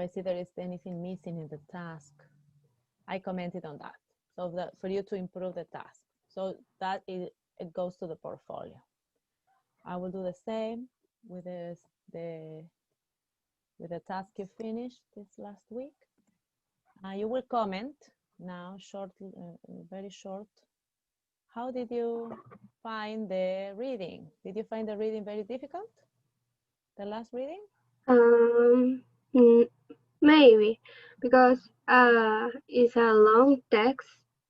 I see there is anything missing in the task, I commented on that. So that for you to improve the task. So that it goes to the portfolio. I will do the same with the task you finished this last week. You will comment now, shortly, very short. How did you find the reading? Did you find the reading very difficult? The last reading? Maybe because it's a long text.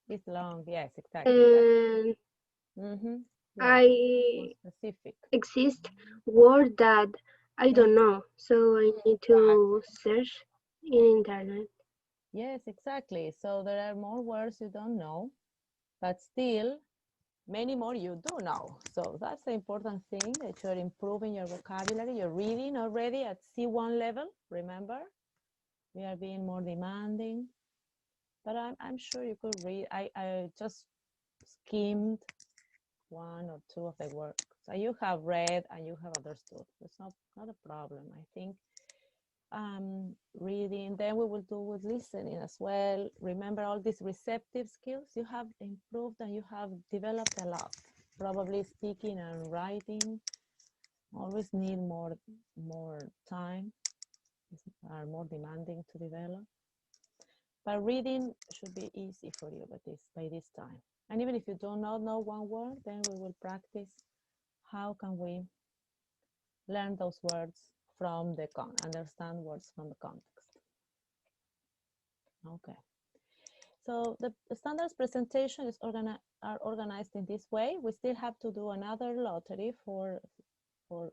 It's long, yes, exactly. And Yes, more I specific. exist word that I don't know, so I need to search in internet. Yes, exactly. So there are more words you don't know, but still many more you do know. So that's the important thing, that you're improving your vocabulary. You're reading already at C1 level, remember? We are being more demanding, but I'm sure you could read. I just skimmed one or two of the words. So you have read and you have understood. It's not a problem. I think reading, then we will do with listening as well. Remember all these receptive skills you have improved and you have developed a lot. Probably speaking and writing always need more time, are more demanding to develop. But reading should be easy for you by this time. And even if you do not know one word, then we will practice how can we learn those words from the understand words from the context. Okay. So the standards presentation is are organized in this way. We still have to do another lottery for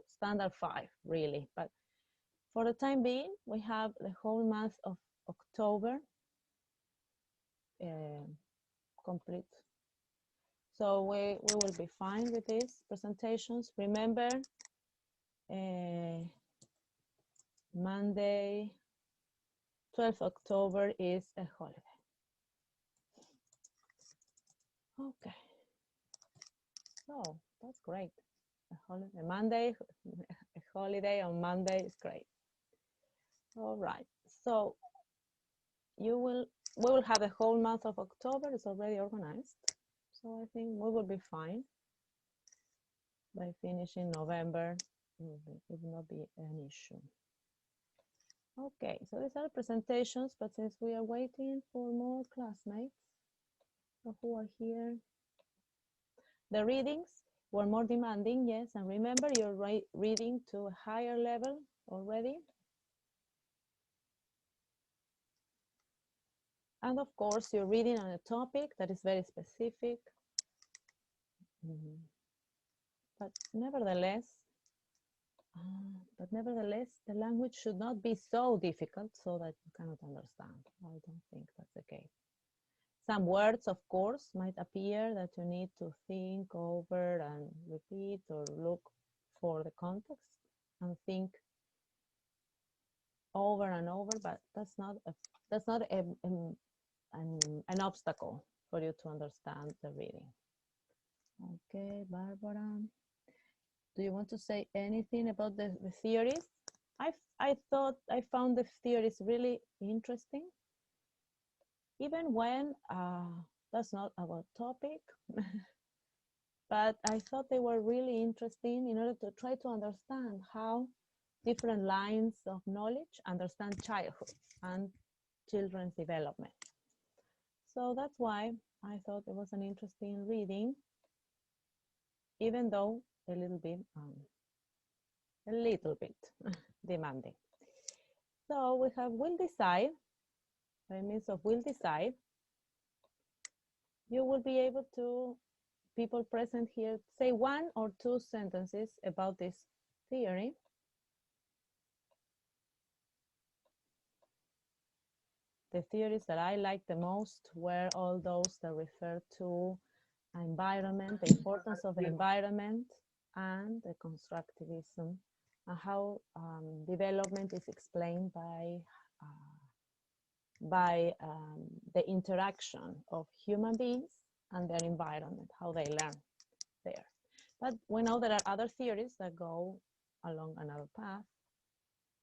standard 5, really. But for the time being, we have the whole month of October complete. So we will be fine with these presentations. Remember, Monday, 12th October is a holiday. Okay. So that's great. A holiday Monday, a holiday on Monday is great. All right. So we will have the whole month of October. It's already organized. So I think we will be fine by finishing November. It will not be an issue. Okay, so these are presentations, but since we are waiting for more classmates who are here, the readings were more demanding, yes, and remember you're reading to a higher level already. And of course, you're reading on a topic that is very specific. But nevertheless, the language should not be so difficult so that you cannot understand. I don't think that's the case. Some words, of course, might appear that you need to think over and repeat or look for the context and think over and over, but that's not an obstacle for you to understand the reading. Okay, Barbara, do you want to say anything about the theories? I found the theories really interesting, even when that's not our topic. But I thought they were really interesting in order to try to understand how different lines of knowledge understand childhood and children's development. So that's why I thought it was an interesting reading, even though a little bit demanding. So we have will decide. By means of will decide, you will be able to, people present here, say 1 or 2 sentences about this theory. The theories that I liked the most were all those that refer to environment, the importance of the environment, and the constructivism, and how development is explained by the interaction of human beings and their environment, how they learn there. But we know there are other theories that go along another path.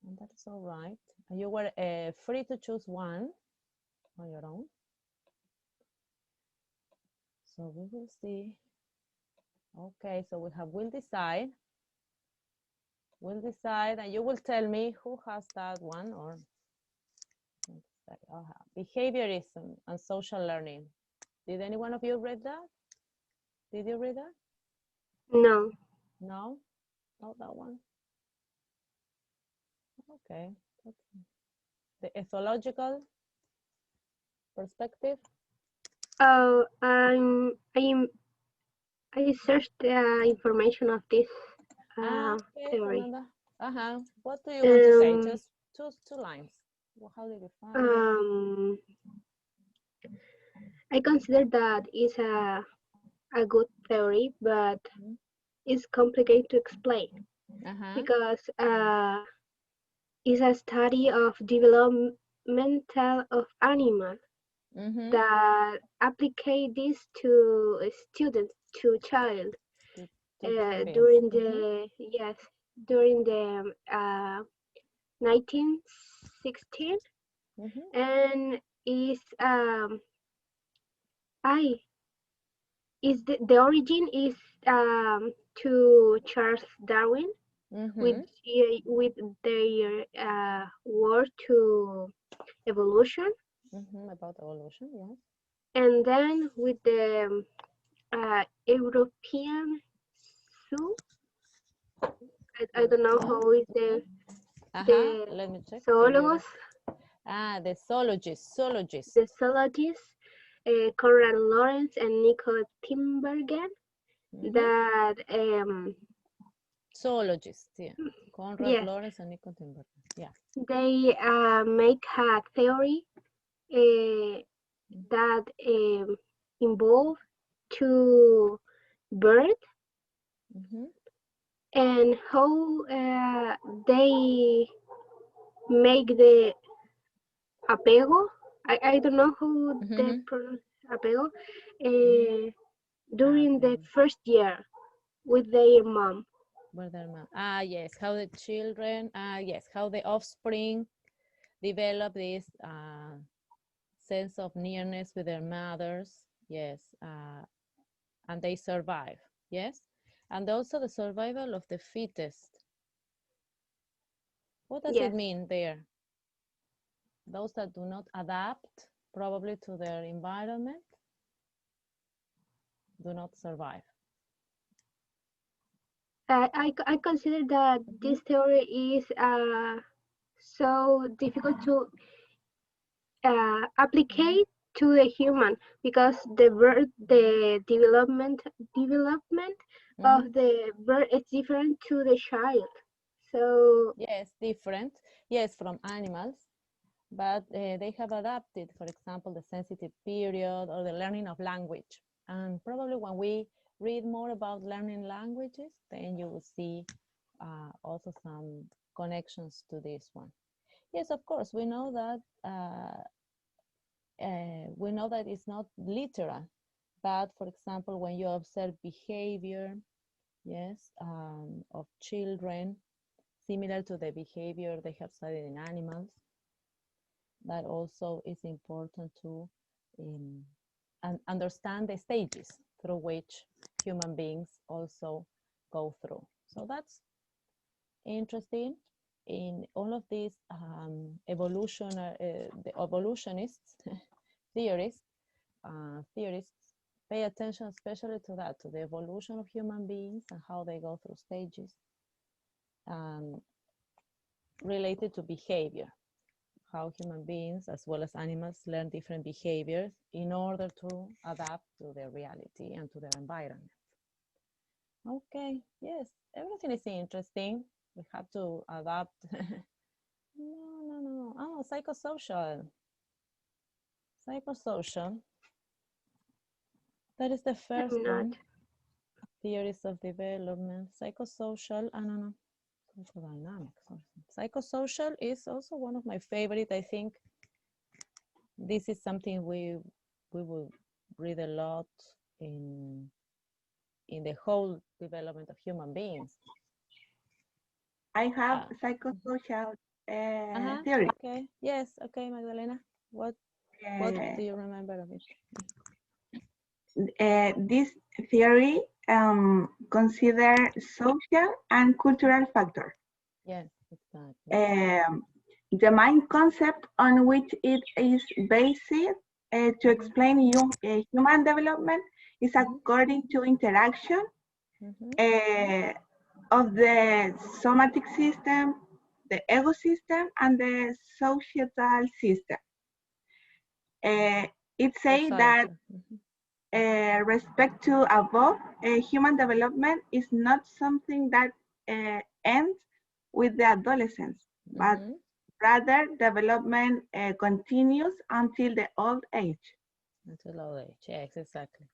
And that is all right. And you were free to choose one on your own. So we will see. Okay, so we have will decide. Will decide, and you will tell me who has that one or behaviorism and social learning. Did any one of you read that? Did you read that? No. No, not that one. Okay. The ethological perspective. Oh, I searched the information of this Okay, theory. Fernanda. What do you want to say? Just two lines. Well, how do you define it? I consider that is a good theory, but it's complicated to explain because it's a study of developmental of animals that apply this to students, to child during the during the 1916 and is the origin is to Charles Darwin with their word to evolution. About evolution, yes. And then with the European zoo, I don't know how is the Let me check. zoologists. The zoologists. The zoologists, Conrad Lawrence and Nico Tinbergen, that zoologists, yeah. Conrad Lawrence and Nico Tinbergen, yeah. They make a theory that involve two birds and how they make the apego. I don't know how they pronounce apego during the first year with their mom. With their mom. Yes, how the children, yes, how the offspring develop this sense of nearness with their mothers, yes, and they survive, yes, and also the survival of the fittest. What does it mean there? Those that do not adapt probably to their environment do not survive. I consider that this theory is so difficult to apply to the human because the development of the bird is different to the child. So yes, different. Yes, from animals, but they have adapted, for example, the sensitive period or the learning of language. And probably when we read more about learning languages, then you will see also some connections to this one. Yes, of course, we know that it's not literal, but for example, when you observe behavior, yes, of children, similar to the behavior they have studied in animals, that also is important to understand the stages through which human beings also go through. So that's interesting. In all of these the evolutionists, theorists pay attention especially to that, to the evolution of human beings and how they go through stages related to behavior, how human beings as well as animals learn different behaviors in order to adapt to their reality and to their environment. Okay, yes, everything is interesting. We have to adapt. No. Oh, psychosocial. Psychosocial. That is the first one. Theories of development. Psychosocial. No. Psychodynamics. Psychosocial is also one of my favorite. I think this is something we will read a lot in the whole development of human beings. I have psychosocial theory. Okay. Yes. Okay, Magdalena. What do you remember of it? This theory consider social and cultural factors. Yes, exactly. The main concept on which it is based to explain human development is according to interaction of the somatic system, the ecosystem, and the societal system. It says that respect to above, human development is not something that ends with the adolescence, but rather development continues until the old age. Until old age. Yes, exactly.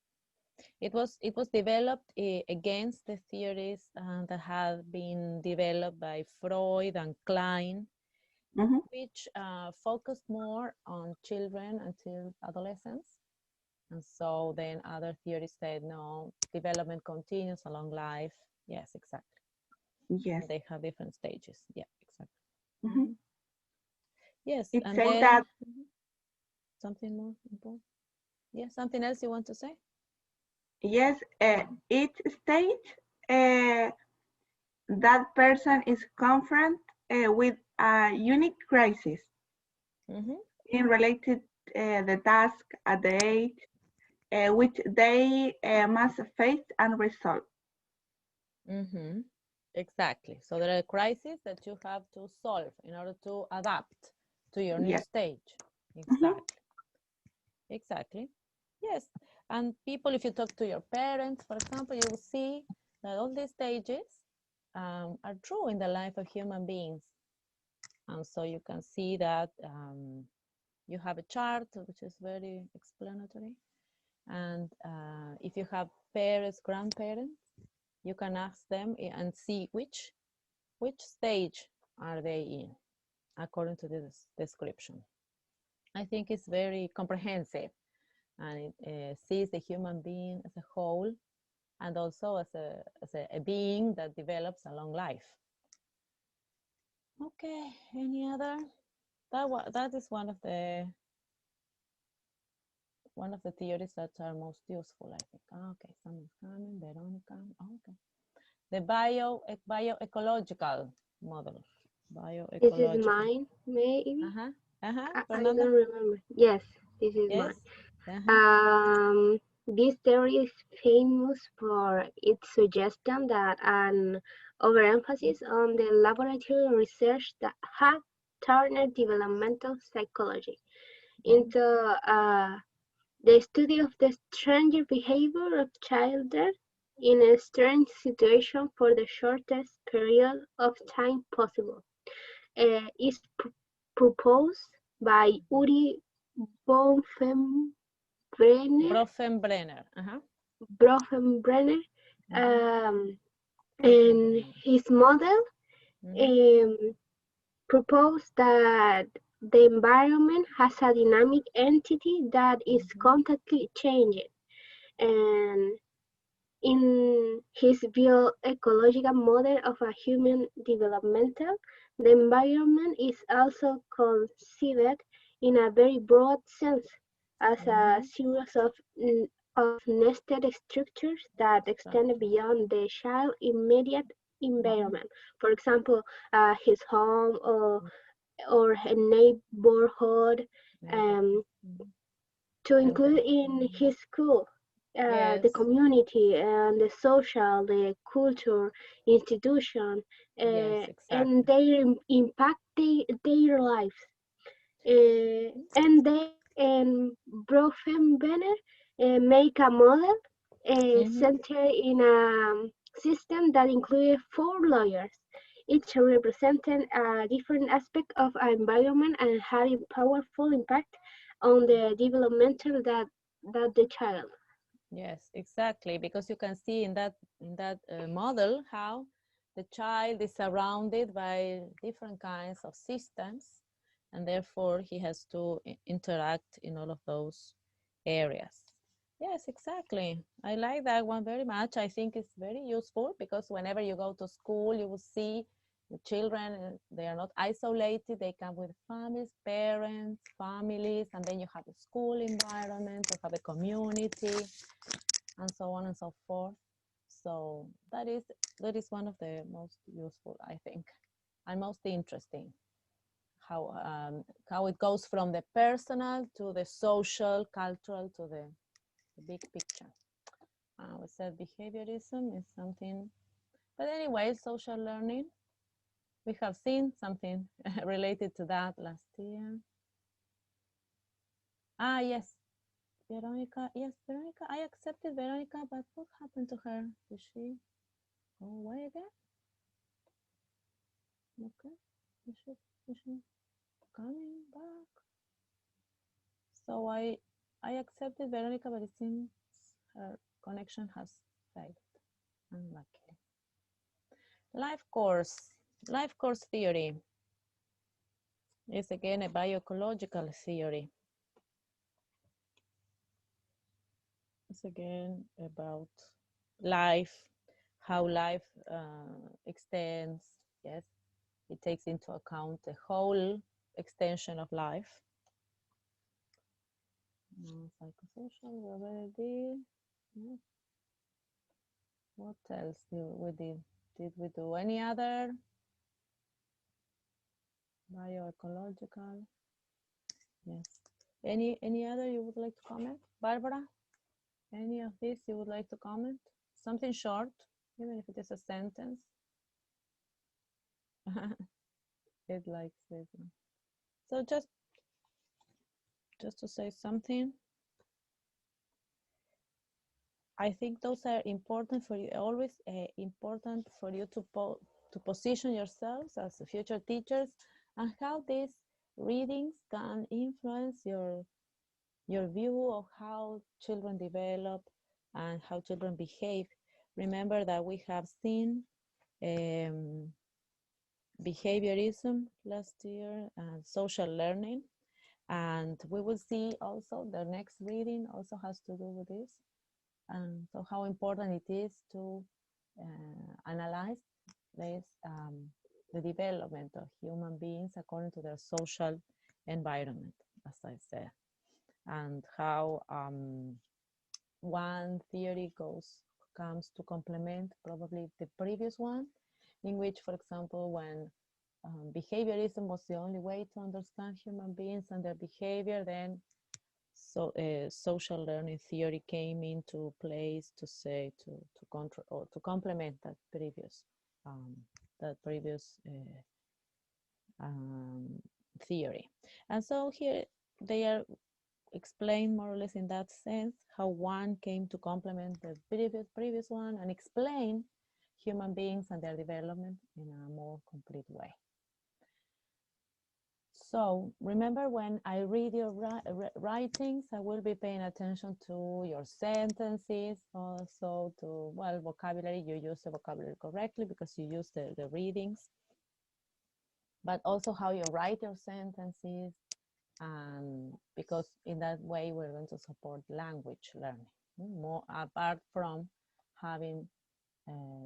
It was developed against the theories that had been developed by Freud and Klein, which focused more on children until adolescence. And so then other theories said, no, development continues along life. Yes, exactly. Yes. They have different stages. Yeah, exactly. Yes, it and says then that something more important. Yes, something else you want to say? yes, each stage that person is confronted with a unique crisis in related the task at the age which they must face and resolve. Exactly. So there are crises that you have to solve in order to adapt to your new stage. Exactly. Exactly. Yes. And people, if you talk to your parents, for example, you will see that all these stages are true in the life of human beings. And so you can see that you have a chart, which is very explanatory. And if you have parents, grandparents, you can ask them and see which stage are they in according to this description. I think it's very comprehensive, and it sees the human being as a whole and also as a being that develops along life. Okay, any other? That is one of the theories that are most useful, I think. Okay, someone's coming, Veronica. Okay. The bioecological model. This is Bioecological. mine, maybe. I Fernanda? don't remember. Yes, this is Yes. mine. This theory is famous for its suggestion that an overemphasis on the laboratory research that had turned developmental psychology into the study of the strange behavior of children in a strange situation for the shortest period of time possible. Is proposed by Uri Bronfenbrenner, Bronfenbrenner. Bronfenbrenner, and his model um, proposed that the environment has a dynamic entity that is constantly changing, and in his bioecological model of a human developmental, the environment is also considered in a very broad sense as a series of nested structures that extend beyond the child's immediate environment. For example, his home or a neighborhood, to include in his school, the community and the social, the culture, institution, and their impact their lives. And they and Bronfenbrenner make a model centered in a system that includes 4 layers, each representing a different aspect of our environment and having powerful impact on the developmental that the child. Yes, exactly, because you can see in that model how the child is surrounded by different kinds of systems, and therefore he has to interact in all of those areas. Yes, exactly. I like that one very much. I think it's very useful because whenever you go to school, you will see The children, they are not isolated. They come with families, parents, families, and then you have a school environment, you have a community, and so on and so forth. So that is one of the most useful, I think, and most interesting. How it goes from the personal to the social, cultural, to the big picture. We said behaviorism is something, but anyway, social learning. We have seen something related to that last year. Yes, Veronica. Yes, Veronica. I accepted Veronica, but what happened to her? Did she go away again? Okay, is she coming back? So I accepted Veronica, but it seems her connection has failed, unluckily. Life course theory is again a bioecological theory. It's again about life, how life extends. Yes, it takes into account the whole extension of life. Psychosocial, we already did. Yes. What else we did? Did we do any other? Bioecological. Yes. Any other you would like to comment? Barbara? Any of these you would like to comment? Something short, even if it is a sentence. It likes it. So just to say something. I think those are important for you, always important for you to position yourselves as future teachers, and how these readings can influence your view of how children develop and how children behave. Remember that we have seen behaviorism last year and social learning, and we will see also the next reading also has to do with this. And so how important it is to analyze this, the development of human beings according to their social environment, as I said, and how one theory comes to complement probably the previous one, in which, for example, when behaviorism was the only way to understand human beings and their behavior, then so social learning theory came into place to say to control or to complement that previous theory. And so here they are explained more or less in that sense how one came to complement the previous one and explain human beings and their development in a more complete way. So remember, when I read your writings, I will be paying attention to your sentences, also to, well, vocabulary. You use the vocabulary correctly because you use the readings, but also how you write your sentences, because in that way we're going to support language learning, more apart from having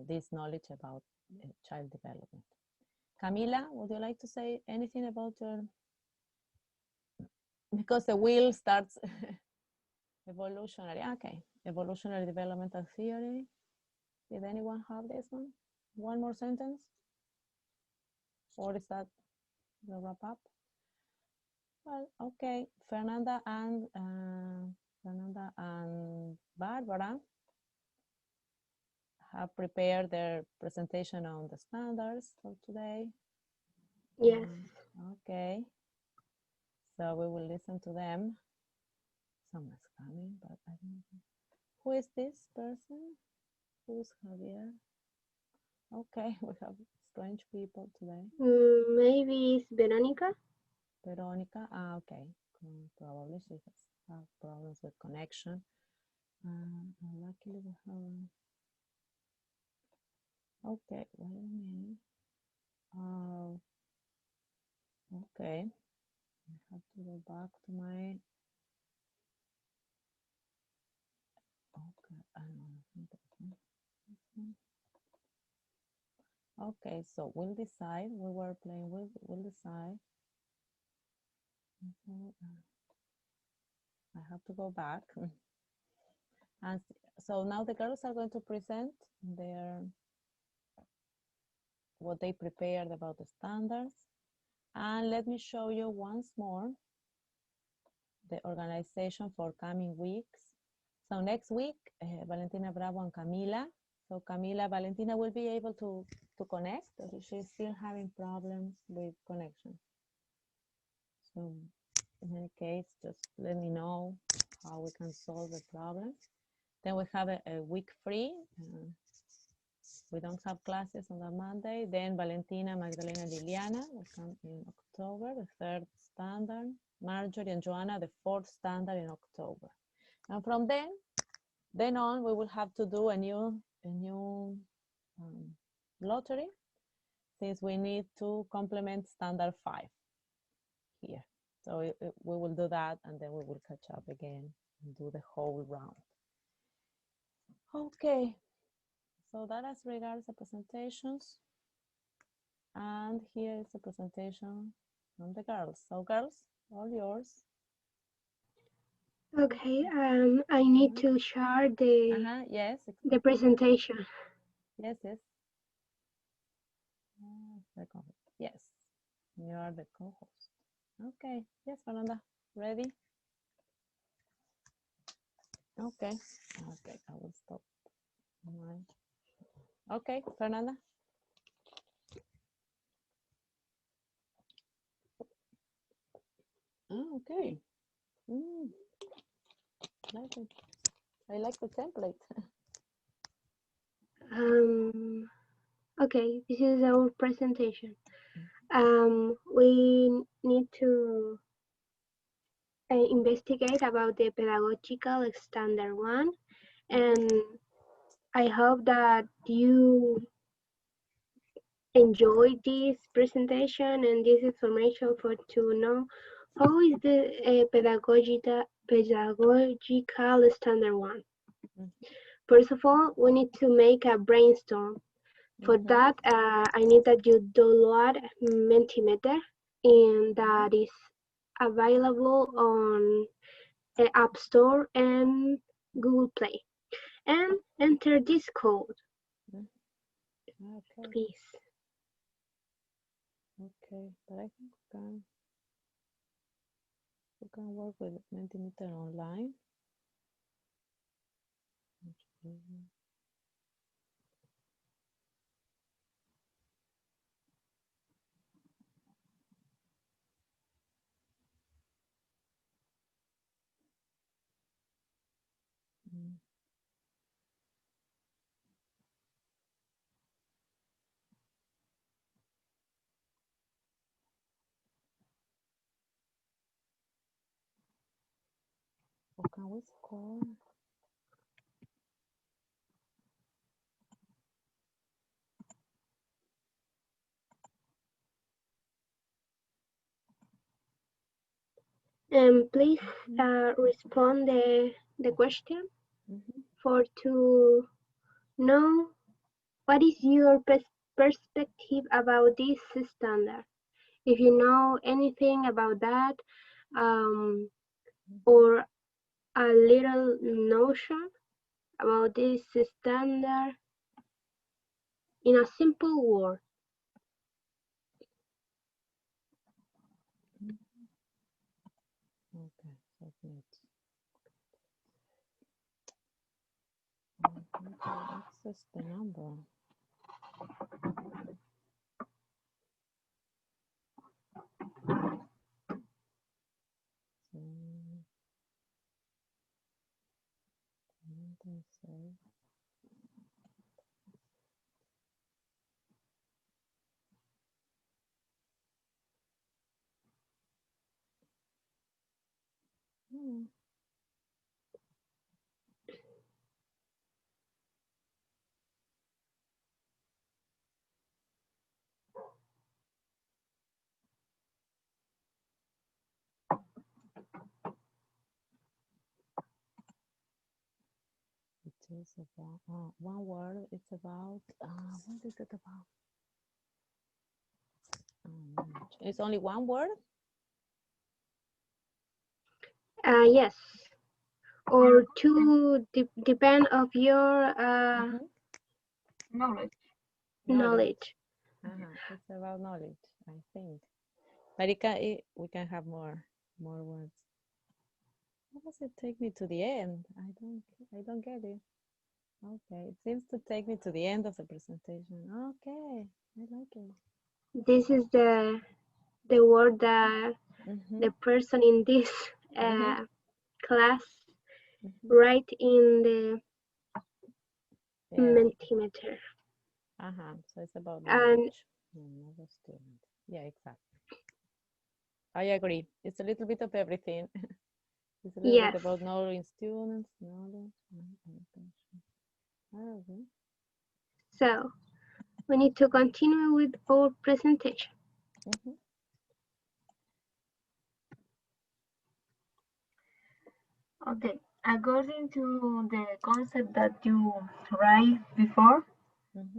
this knowledge about child development. Camila, would you like to say anything about your, because the wheel starts evolutionary, okay, evolutionary developmental theory. Did anyone have this one? One more sentence? Or is that the wrap up? Well, okay, Fernanda and Barbara have prepared their presentation on the standards for today. Yes. Okay. So we will listen to them. Someone's coming, but I don't know. Who is this person? Who's Javier? Okay, we have strange people today. Maybe it's Veronica. Veronica, okay. Probably she has problems with connection. Luckily we have. Okay, wait a minute. Okay, I have to go back to my. Okay, I don't know. Okay, so we'll decide. We were playing with, we'll decide. I have to go back. And so now the girls are going to present their, what they prepared about the standards. And let me show you once more the organization for coming weeks. So next week, Valentina Bravo and Camila. So Camila, Valentina will be able to connect. She's still having problems with connection. So in any case, just let me know how we can solve the problem. Then we have a week free. We don't have classes on that Monday. Then Valentina, Magdalena, Liliana will come in October, the third standard. Marjorie and Joanna, the fourth standard in October. And from then on, we will have to do a new lottery, since we need to complement standard 5 here. So we will do that, and then we will catch up again and do the whole round. Okay, so that as regards the presentations. And here is a presentation from the girls. So girls, all yours. Okay, I need to share Yes. The presentation. Yes. Yes, you are the co-host. Okay, yes, Fernanda, ready? Okay, I will stop. Okay, Fernanda. Oh, okay. I like the template. Okay, this is our presentation. We need to investigate about the pedagogical standard 1, and I hope that you enjoy this presentation and this information for to know how is the pedagogical standard 1. First of all, we need to make a brainstorm. For that, I need that you download Mentimeter, and that is available on the App Store and Google Play. And enter this code, please. Okay, but I think we can work with Mentimeter online. Or can we score? Please respond the question for to know what is your perspective about this standard. If you know anything about that, or a little notion about this standard in a simple word. Okay, submit. Access the number. It is about one word. It's about what is it about? It's only one word? Yes. Or to depend of your Knowledge. knowledge. It's about knowledge, I think. But we can have more words. How does it take me to the end? I don't get it. Okay, it seems to take me to the end of the presentation. Okay, I like it. This is the word that the person in this class write in the Mentimeter. So it's about knowledge. Another student. Yeah, exactly. I agree. It's a little bit of everything. It's a little bit about knowing students, knowledge. Okay. So we need to continue with our presentation. Okay, according to the concept that you write before,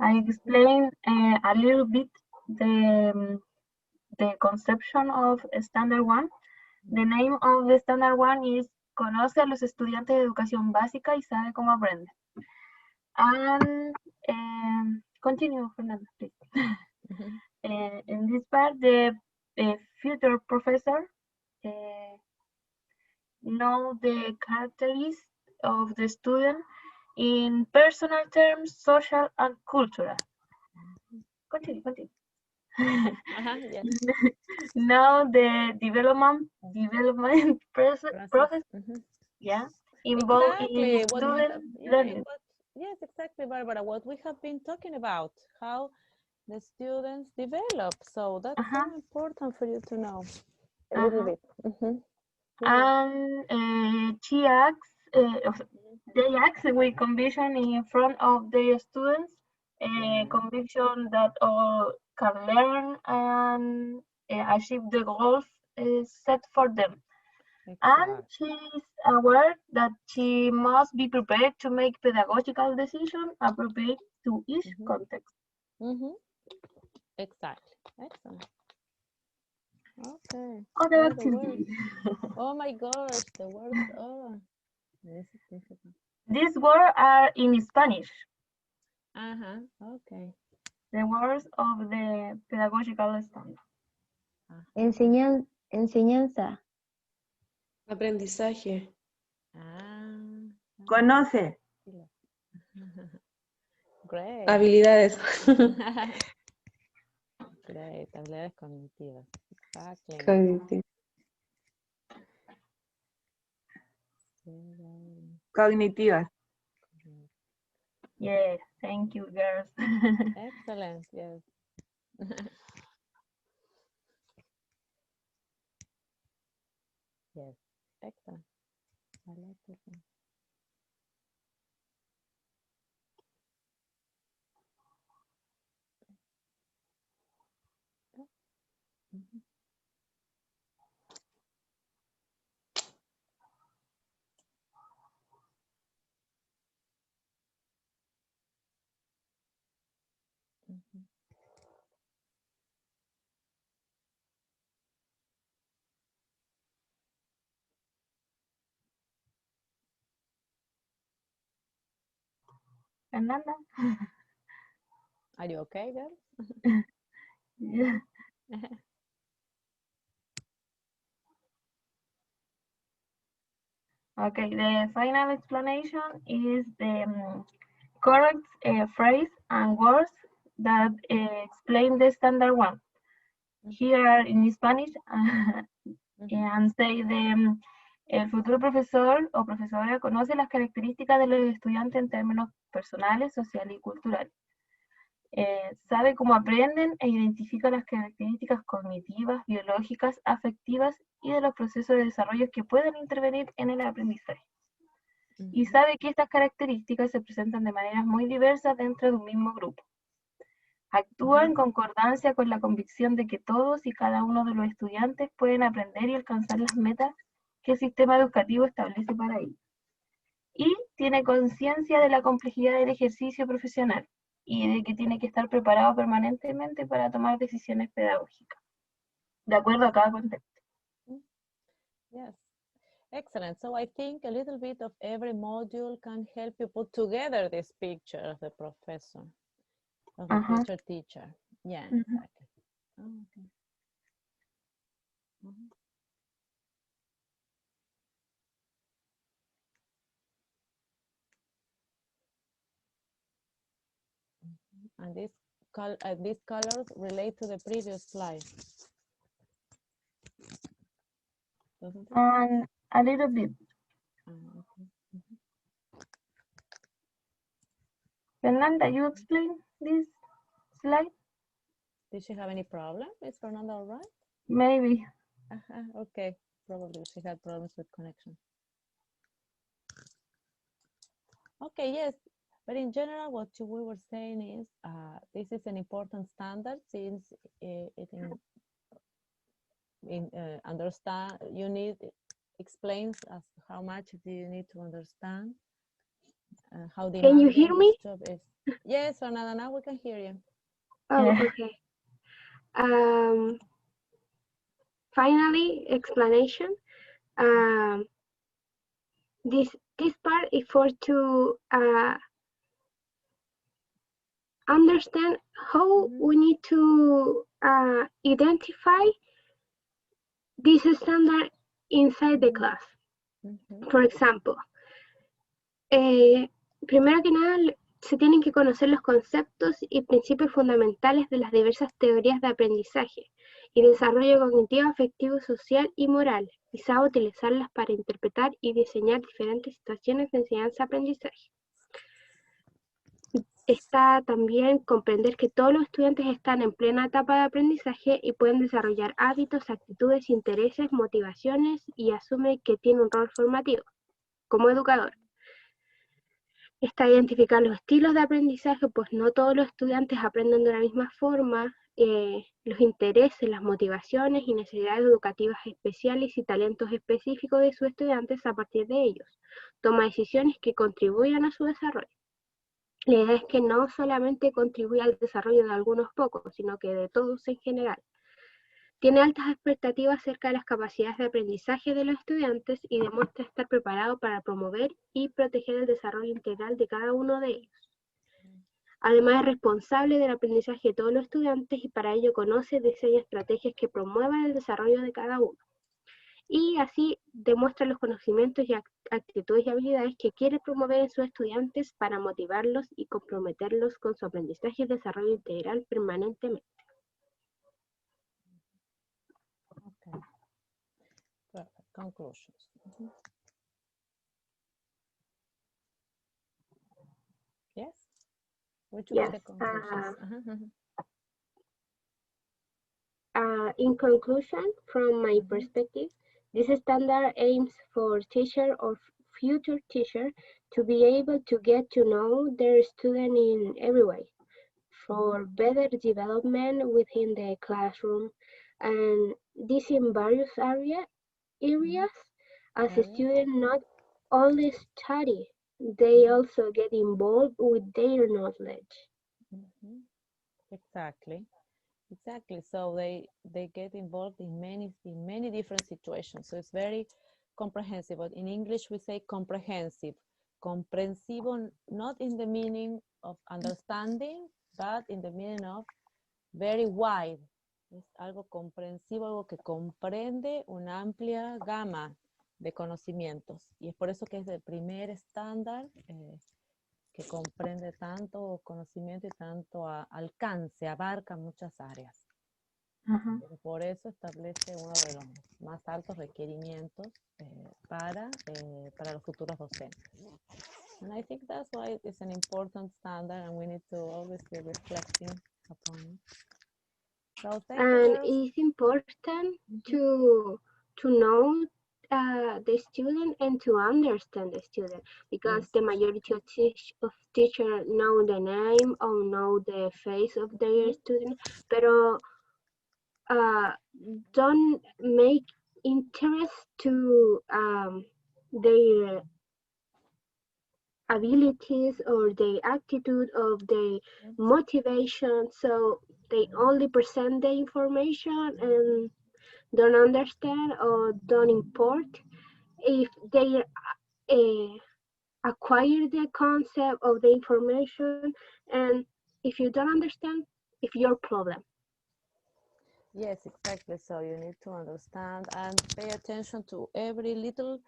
I explained a little bit the conception of Standard 1. The name of the Standard 1 is Conoce a los estudiantes de educación básica y sabe cómo aprende. And continue, Fernanda, please. In this part, the future professor know the characteristics of the student in personal terms, social and cultural. Continue. Yes. Now the development process, involved in student learning. Yes, exactly, Barbara. What we have been talking about, how the students develop. So that's so important for you to know a little bit. And they ask with conviction in front of their students, conviction that all can learn and achieve the goals set for them. And she is aware that she must be prepared to make pedagogical decisions appropriate to each context. Exactly. Excellent. Okay. Other activities. Oh my gosh, the words. Oh, these words are in Spanish. Okay. The words of the pedagogical standard. Enseñanza. Aprendizaje. Conoce. Great. Habilidades. Great. Habilidades cognitivas. Exactly. Cognitivas. Yes, thank you, girls. Excellent. Yes. Yes. Excellent. I like this one. Fernanda? Are you okay, girl? Yeah. Okay, the final explanation is the correct phrase and words that explain the Standard 1. Here are in Spanish and say el futuro profesor o profesora conoce las características de los estudiantes en términos personales, sociales y culturales. Sabe cómo aprenden e identifica las características cognitivas, biológicas, afectivas y de los procesos de desarrollo que pueden intervenir en el aprendizaje. Y sabe que estas características se presentan de maneras muy diversas dentro de un mismo grupo. Actúa en concordancia con la convicción de que todos y cada uno de los estudiantes pueden aprender y alcanzar las metas que el sistema educativo establece para ellos. Y tiene conciencia de la complejidad del ejercicio profesional y de que tiene que estar preparado permanentemente para tomar decisiones pedagógicas. de acuerdo a cada contexto. Yes. Excellent. So I think a little bit of every module can help you put together this picture of the professor, of the future teacher. Yeah, exactly. Okay. And these colors relate to the previous slide. And a little bit. Fernanda, you explain this slide? Did she have any problem? Is Fernanda all right? Maybe. Okay, probably she had problems with connection. Okay, yes, but in general, what we were saying is this is an important standard since it understand, you need, explains us how much do you need to understand, how demanding Can you hear me? this job is. Yes, Fernanda, now we can hear you. Oh, okay. Finally, explanation. This part is for to understand how we need to identify this standard inside the class. For example, primero que nada, se tienen que conocer los conceptos y principios fundamentales de las diversas teorías de aprendizaje y desarrollo cognitivo, afectivo, social y moral, y saber utilizarlas para interpretar y diseñar diferentes situaciones de enseñanza-aprendizaje. Está también comprender que todos los estudiantes están en plena etapa de aprendizaje y pueden desarrollar hábitos, actitudes, intereses, motivaciones y asume que tiene un rol formativo como educador. Está identificar los estilos de aprendizaje, pues no todos los estudiantes aprenden de la misma forma, los intereses, las motivaciones y necesidades educativas especiales y talentos específicos de sus estudiantes a partir de ellos. Toma decisiones que contribuyan a su desarrollo. La idea es que no solamente contribuye al desarrollo de algunos pocos, sino que de todos en general. Tiene altas expectativas acerca de las capacidades de aprendizaje de los estudiantes y demuestra estar preparado para promover y proteger el desarrollo integral de cada uno de ellos. Además, es responsable del aprendizaje de todos los estudiantes y para ello conoce y diseña estrategias que promuevan el desarrollo de cada uno. Y así demuestra los conocimientos y actitudes y habilidades que quiere promover en sus estudiantes para motivarlos y comprometerlos con su aprendizaje y desarrollo integral permanentemente. Okay. Perfect. Conclusions. Yes? Which Yes. were the conclusions? In conclusion, from my perspective, this standard aims for teacher or future teacher to be able to get to know their student in every way, for better development within the classroom, and this in various areas, as a student not only study, they also get involved with their knowledge. Exactly. So they get involved in many different situations. So it's very comprehensive. But in English we say comprehensive. Comprensivo, not in the meaning of understanding, but in the meaning of very wide. Es algo comprensivo, algo que comprende una amplia gama de conocimientos. Y es por eso que es el primer estándar que comprende tanto conocimiento y tanto alcance, abarca muchas áreas. Por eso establece uno de los más altos requerimientos para los futuros docentes. And I think that's why it's an important standard and we need to always be reflecting upon it. So and it's important to know the student and to understand the student, because the majority of teachers know the name or know the face of their student, pero don't make interest to their abilities or the attitude of the motivation, so they only present the information and don't understand or don't import, if they acquire the concept of the information, and if you don't understand, it's your problem. Yes, exactly. So you need to understand and pay attention to every little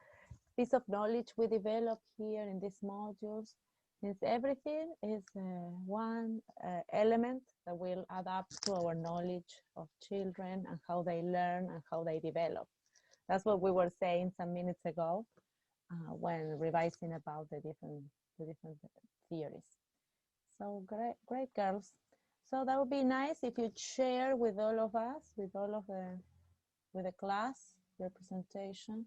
piece of knowledge we develop here in these modules, since everything is one element that will add up to our knowledge of children and how they learn and how they develop. That's what we were saying some minutes ago when revising about the different theories. So great girls. So that would be nice if you'd share with all of us, with the class, your presentation.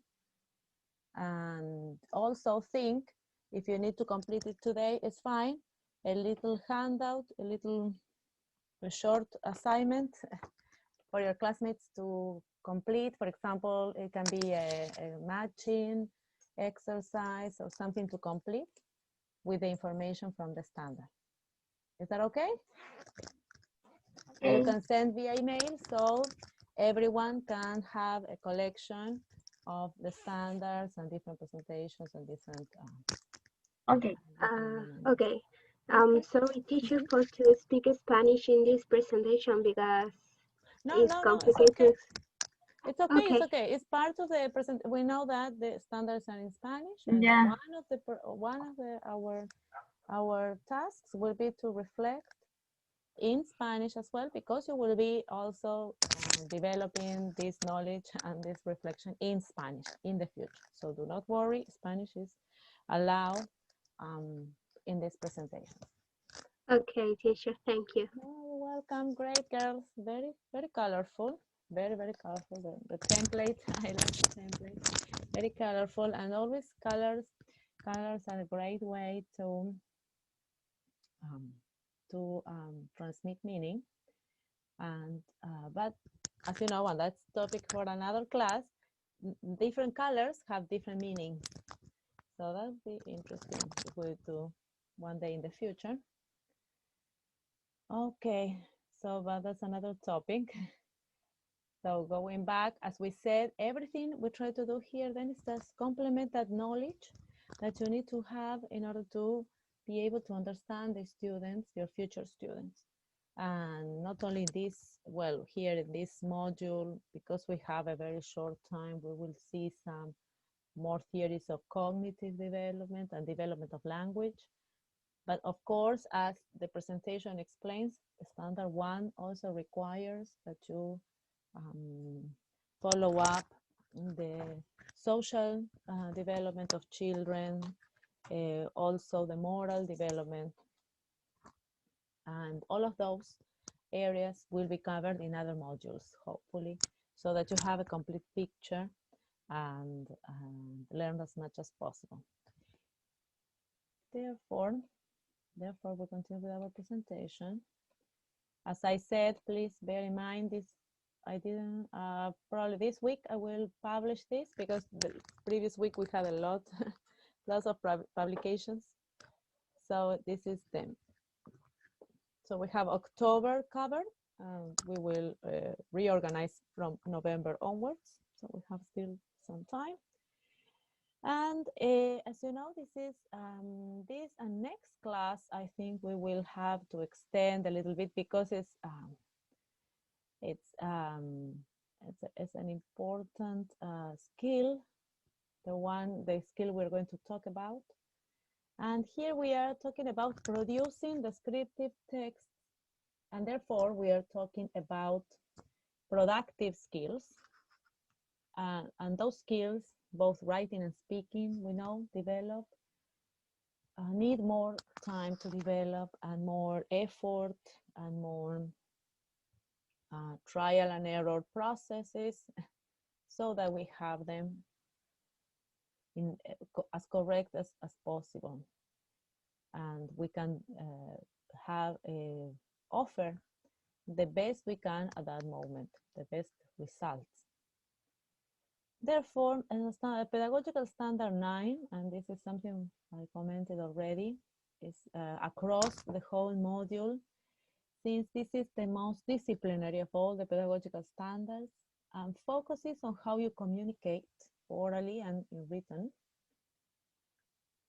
And also think, if you need to complete it today, it's fine. A little handout, a short assignment for your classmates to complete. For example, it can be a matching exercise or something to complete with the information from the standard. Is that okay? Okay. You can send via email, so everyone can have a collection of the standards and different presentations and different. Okay. Okay. Sorry, teacher, for to speak Spanish in this presentation because it's complicated. It's okay. It's okay. It's part of the present. We know that the standards are in Spanish, and Yeah. one of our tasks will be to reflect in Spanish as well, because you will be also developing this knowledge and this reflection in Spanish in the future. So do not worry, Spanish is allowed in this presentation. Okay, teacher, thank you. Oh, welcome, great girls. Very colorful. Very colorful. The template, I like the template. Very colorful, and always colors are a great way to transmit meaning. And but as you know, and that's topic for another class, different colors have different meanings. So that would be interesting if we do one day in the future. Okay, so but that's another topic. So going back, as we said, everything we try to do here then is just complement that knowledge that you need to have in order to be able to understand the students, your future students. And not only this, well, here in this module, because we have a very short time, we will see some more theories of cognitive development and development of language. But of course, as the presentation explains, standard 1 also requires that you follow up the social development of children, also the moral development, and all of those areas will be covered in other modules, hopefully, so that you have a complete picture and learn as much as possible. Therefore, we continue with our presentation. As I said, please bear in mind this. I didn't, probably this week I will publish this, because the previous week we had a lots of publications. So this is them. So we have October covered, and we will reorganize from November onwards. So we have still some time. And as you know, this is this and next class, I think we will have to extend a little bit, because it's an important skill, the skill we're going to talk about. And here we are talking about producing descriptive text, and therefore we are talking about productive skills. And those skills, both writing and speaking, we know, develop, need more time to develop, and more effort, and more trial and error processes, so that we have them in as correct as possible, and we can offer the best we can at that moment, the best results. Therefore, a pedagogical standard 9, and this is something I commented already, is across the whole module, since this is the most disciplinary of all the pedagogical standards. and focuses on how you communicate orally and in written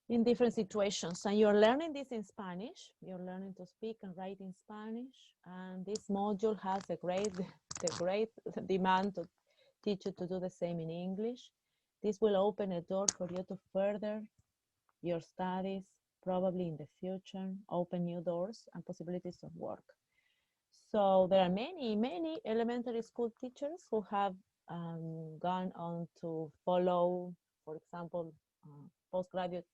in different situations. And you're learning this in Spanish. You're learning to speak and write in Spanish. And this module has a great demand to teach you to do the same in English. This will open a door for you to further your studies, probably in the future, open new doors and possibilities of work. So there are many elementary school teachers who have gone on to follow, for example, postgraduate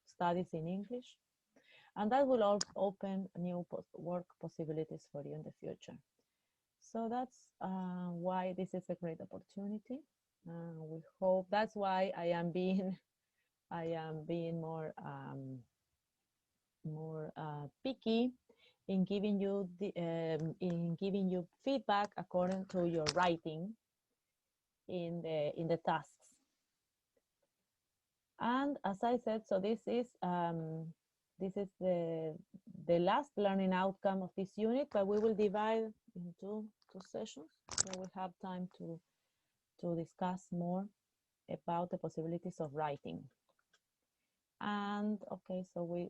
studies in English, and that will all open new work possibilities for you in the future. So that's why this is a great opportunity. We hope that's why I am being more picky in giving you feedback according to your writing in the tasks. And as I said, so this is the last learning outcome of this unit, but we will divide into two sessions, so we have time to discuss more about the possibilities of writing. And okay, so we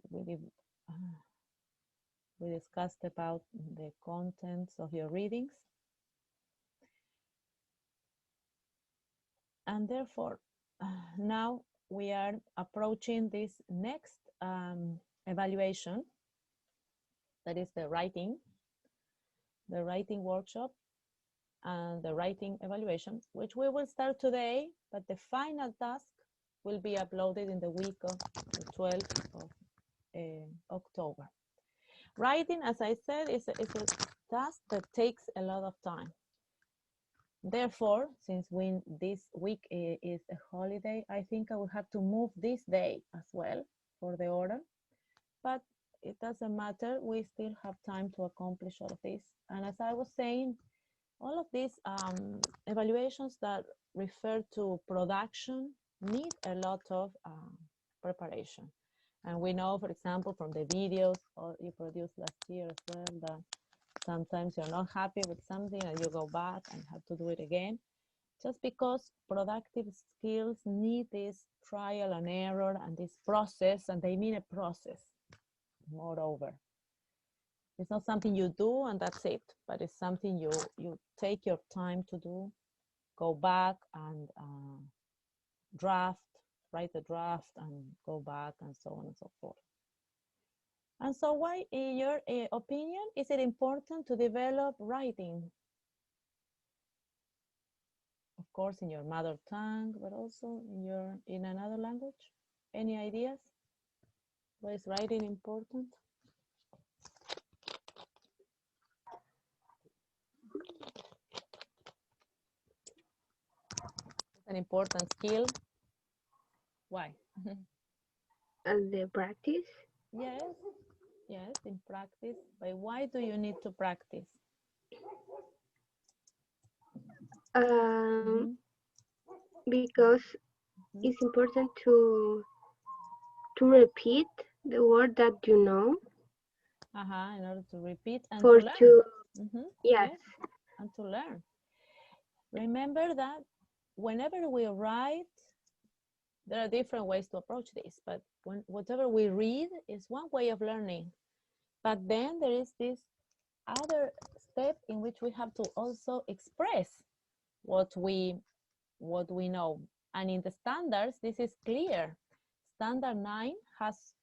discussed about the contents of your readings, and therefore now we are approaching this next evaluation, that is the writing workshop and the writing evaluation, which we will start today, but the final task will be uploaded in the week of the 12th of October. Writing, as I said, is a task that takes a lot of time. Therefore, since this week is a holiday, I think I will have to move this day as well for the order, but it doesn't matter. We still have time to accomplish all of this. And as I was saying, all of these evaluations that refer to production need a lot of preparation. And we know, for example, from the videos you produced last year as well, that sometimes you're not happy with something and you go back and have to do it again, just because productive skills need this trial and error and this process, and they need a process. Moreover, it's not something you do and that's it, but it's something you take your time to do, go back and write the draft and go back and so on and so forth. And so why, in your opinion, is it important to develop writing? Of course, in your mother tongue, but also in another language. Any ideas? Why is writing important? It's an important skill. Why? The practice? Yes, in practice. But why do you need to practice? Because it's important to repeat the word that you know. In order to repeat and to learn. Yes. And to learn. Remember that whenever we write, there are different ways to approach this, but whatever we read is one way of learning. But then there is this other step in which we have to also express what we know. And in the standards, this is clear. Standard 9 has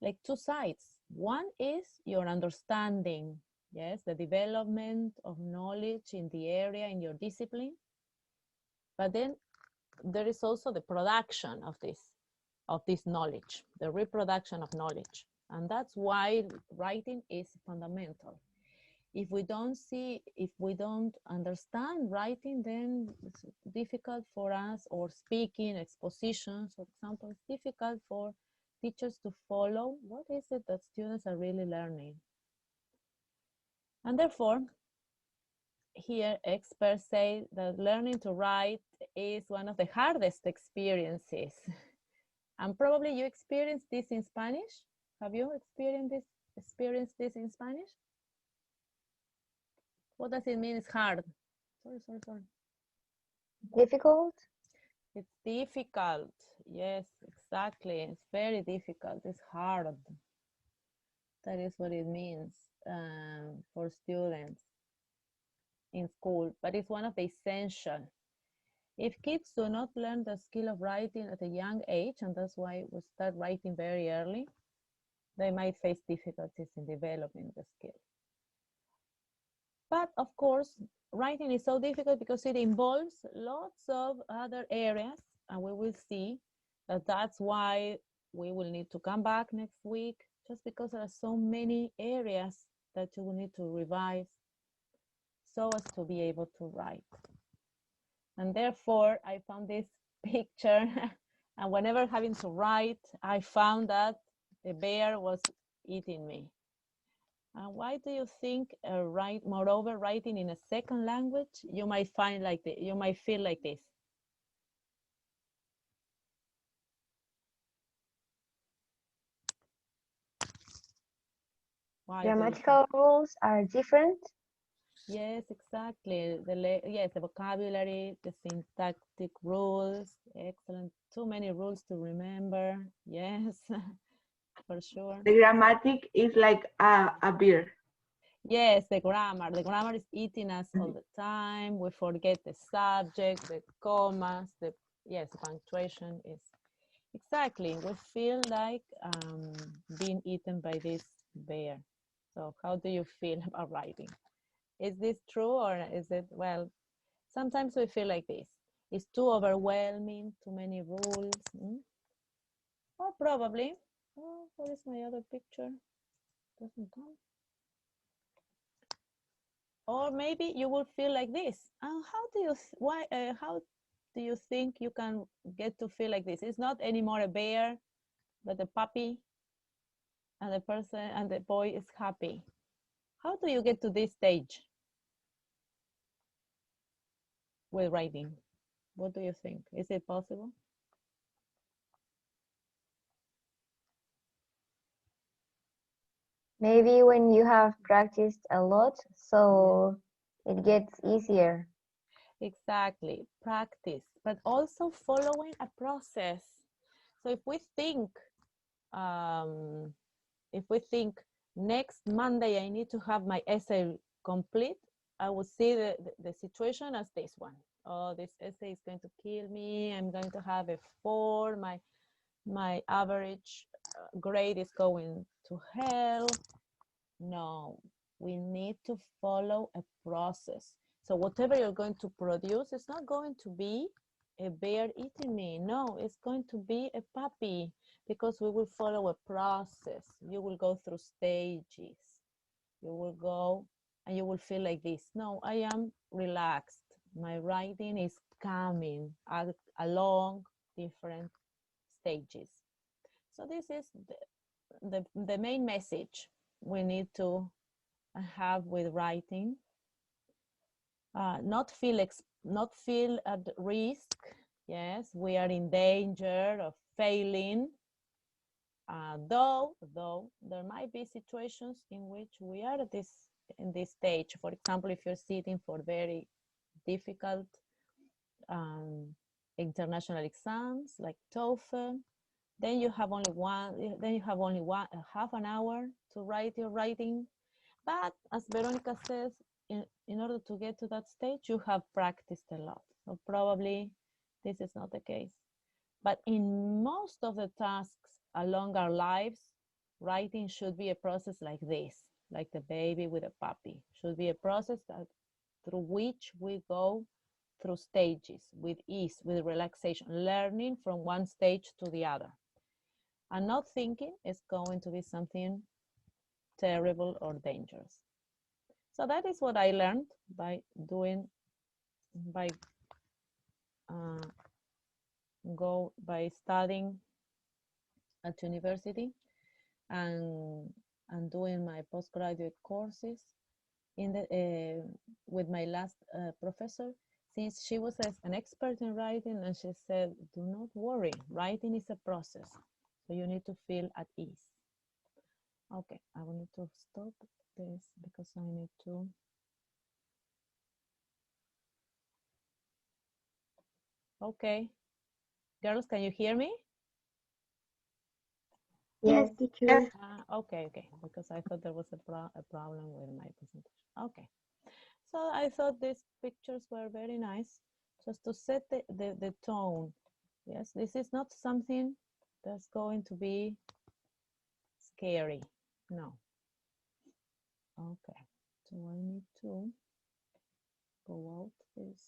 like two sides. One is your understanding, yes, the development of knowledge in the area, in your discipline. But then there is also the production of this knowledge, the reproduction of knowledge. And that's why writing is fundamental. If we don't understand writing, then it's difficult for us, or speaking, expositions, for example, it's difficult for teachers to follow what is it that students are really learning. And therefore, here experts say that learning to write is one of the hardest experiences. And probably you experienced this in Spanish. Have you experienced this in Spanish? What does it mean it's hard Sorry. Difficult? It's difficult. Yes, exactly. It's very difficult. It's hard. That is what it means for students in school, but it's one of the essential. If kids do not learn the skill of writing at a young age, and that's why we start writing very early, they might face difficulties in developing the skill. But of course, writing is so difficult because it involves lots of other areas, and we will see that that's why we will need to come back next week, just because there are so many areas that you will need to revise so as to be able to write. And therefore, I found this picture, and whenever having to write, I found that the bear was eating me. And why do you think moreover, writing in a second language, you might find like you might feel like this? Why Grammatical rules are different? Yes, exactly. Yes, the vocabulary, the syntactic rules, excellent. Too many rules to remember. Yes, for sure. The grammatic is like a beer. Yes, the grammar is eating us all the time. We forget the subject, the commas, yes, the punctuation is exactly. We feel like being eaten by this bear. So how do you feel about writing? Is this true, or is it, well, sometimes we feel like this. It's too overwhelming, too many rules. Or probably, oh, what is my other picture? Doesn't come. Or maybe you will feel like this. And how do you think you can get to feel like this? It's not anymore a bear, but a puppy, and the person and the boy is happy. How do you get to this stage with writing? What do you think? Is it possible? Maybe when you have practiced a lot, so it gets easier. Exactly, practice, but also following a process. So if we think next Monday I need to have my essay complete, I would see the situation as this one. Oh, this essay is going to kill me. I'm going to have a 4. My average grade is going to hell. No, we need to follow a process. So whatever you're going to produce, it's not going to be a bear eating me. No, it's going to be a puppy, because we will follow a process. You will go through stages. You will go and you will feel like this. No, I am relaxed. My writing is coming along different stages. So this is the main message we need to have with writing. Not feel at risk. Yes, we are in danger of failing. Though there might be situations in which we are in this stage. For example, if you're sitting for very difficult international exams like TOEFL, then you have only half an hour to write your writing. But as Veronica says, in order to get to that stage, you have practiced a lot. So probably this is not the case. But in most of the tasks along our lives, writing should be a process like this, like the baby with a puppy. Should be a process through which we go through stages with ease, with relaxation, learning from one stage to the other. And not thinking it's going to be something terrible or dangerous. So that is what I learned by studying at university and doing my postgraduate courses with my last professor, since she was an expert in writing, and she said, do not worry, writing is a process, so you need to feel at ease. Okay, I will need to stop this because I need to Okay. Girls, can you hear me? Yes, teacher. Okay, because I thought there was a problem with my presentation. Okay. So I thought these pictures were very nice, just to set the tone. Yes, this is not something that's going to be scary. No. Okay, so I need to go out this.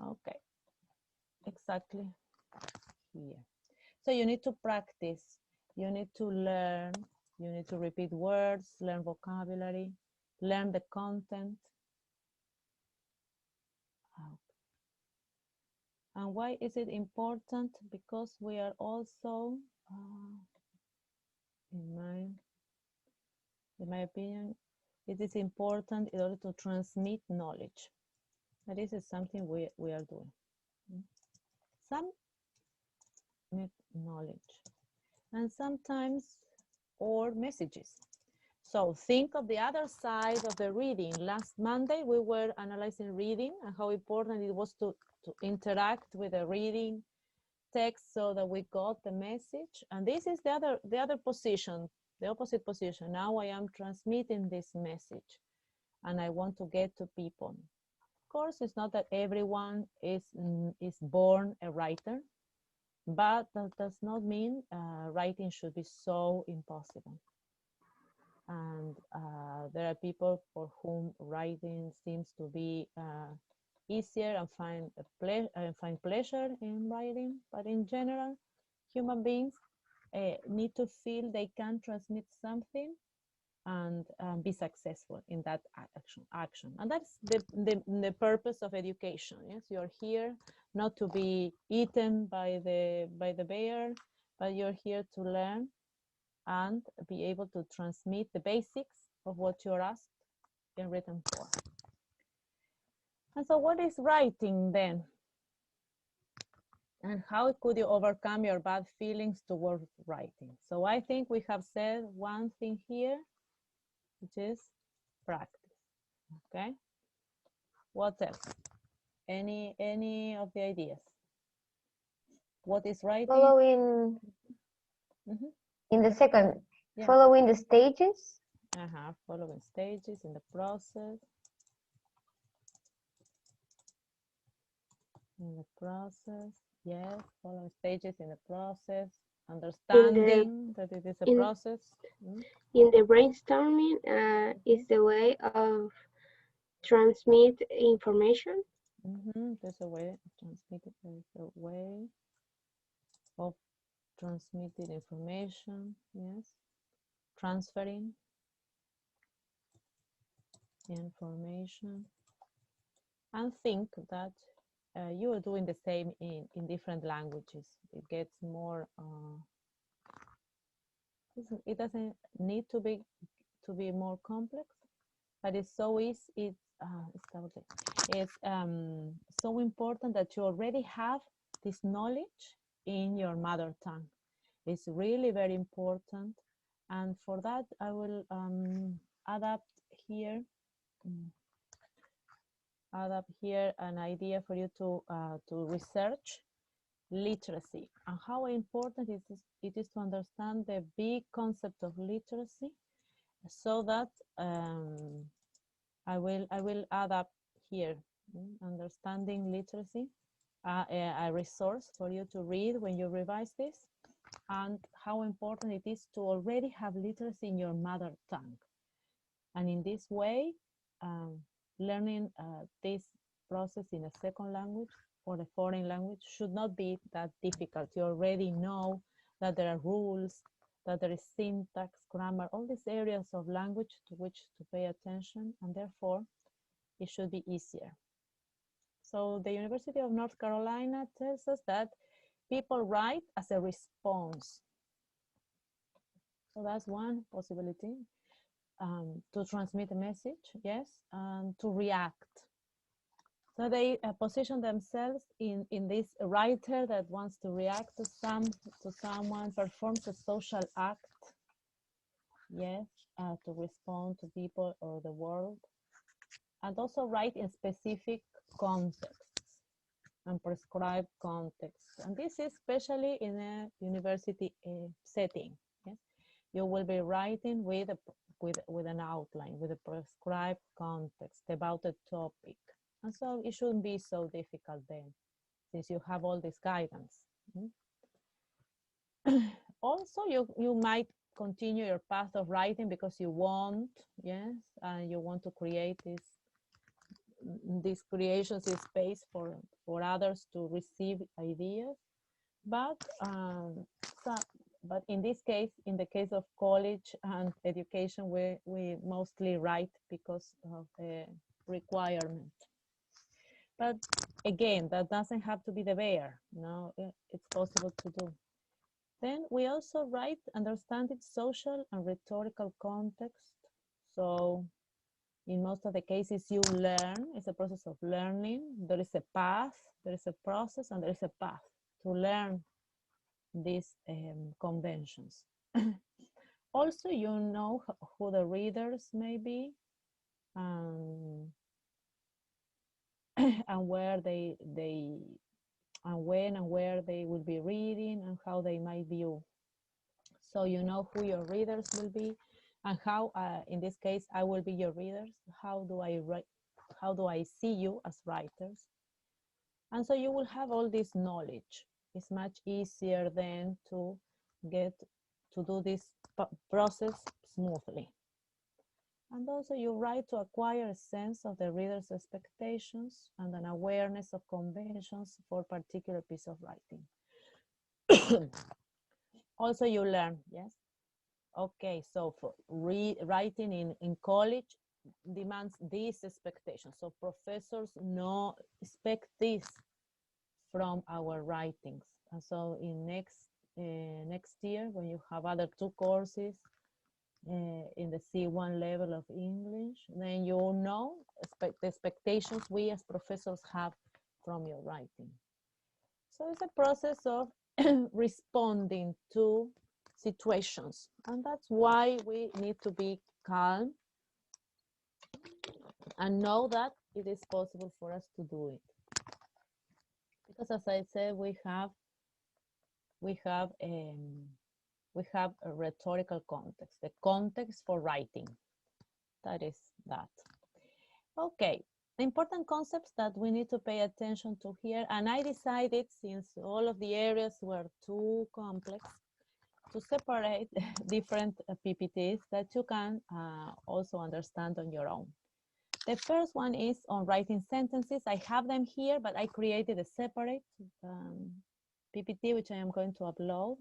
Okay, exactly here. So you need to practice, you need to learn, you need to repeat words, learn vocabulary, learn the content. And why is it important? Because we are also, in my opinion, it is important in order to transmit knowledge. And this is something we are doing. Some knowledge and sometimes or messages. So think of the other side of the reading. Last Monday we were analyzing reading and how important it was to interact with the reading text so that we got the message. And this is the other position, the opposite position. Now I am transmitting this message and I want to get to people. Of course, it's not that everyone is born a writer, but that does not mean writing should be so impossible. And there are people for whom writing seems to be easier and find pleasure in writing. But in general, human beings need to feel they can transmit something and be successful in that action. And that's the purpose of education. Yes, you're here not to be eaten by the bear, but you're here to learn and be able to transmit the basics of what you're asked in written form. And so what is writing then? And how could you overcome your bad feelings towards writing? So I think we have said one thing here, which is practice. Okay. What else? Any of the ideas? What is writing? Following in the second, following the stages. Following stages in the process. In the process, yes, following stages in the process. Understanding that it is a process. In the brainstorming is the way of transmit information. There's a way of transmitting. There's a way of transmitting information. Yes, transferring information, and think that you are doing the same in different languages. It gets more. It doesn't need to be more complex, but it's so easy. It's so important that you already have this knowledge in your mother tongue. It's really very important, and for that I will add up here an idea for you to research literacy and how important it is to understand the big concept of literacy, so that I will add up here understanding literacy, a resource for you to read when you revise this, and how important it is to already have literacy in your mother tongue. And in this way, learning this process in a second language or a foreign language should not be that difficult. You already know that there are rules, that there is syntax, grammar, all these areas of language to which to pay attention, and therefore it should be easier. So the University of North Carolina tells us that people write as a response. So that's one possibility. To transmit a message, yes, and to react. So they position themselves in this writer that wants to react to someone, performs a social act, yes, to respond to people or the world, and also write in specific contexts. and prescribed context. And this is especially in a university setting. Yes? You will be writing with an outline, with a prescribed context about a topic. And so it shouldn't be so difficult then, since you have all this guidance. Also, you might continue your path of writing because you want, yes, and you want to create this creations in space for others to receive ideas. But but in this case, in the case of college and education, we mostly write because of the requirement. But again, that doesn't have to be the bear. No, it's possible to do. Then we also write understanding social and rhetorical context. So in most of the cases you learn, it's a process of learning. There is a path, there is a process, and there is a path to learn these conventions. Also, you know who the readers may be, and where they and when and where they will be reading and how they might view. So you know who your readers will be, and how, in this case, I will be your readers. How do I write? How do I see you as writers? And so you will have all this knowledge. It's much easier then to get to do this process smoothly. And also you write to acquire a sense of the reader's expectations and an awareness of conventions for a particular piece of writing. Also you learn, yes? Okay, so for writing in college demands these expectations. So professors expect this from our writings. And so in next year, when you have other 2 courses in the C1 level of English, then you know the expectations we as professors have from your writing. So it's a process of responding to situations, and that's why we need to be calm and know that it is possible for us to do it. Because as I said, we have a rhetorical context, the context for writing. That is that. Okay, the important concepts that we need to pay attention to here, and I decided, since all of the areas were too complex, to separate different PPTs that you can also understand on your own. The first one is on writing sentences. I have them here, but I created a separate PPT, which I am going to upload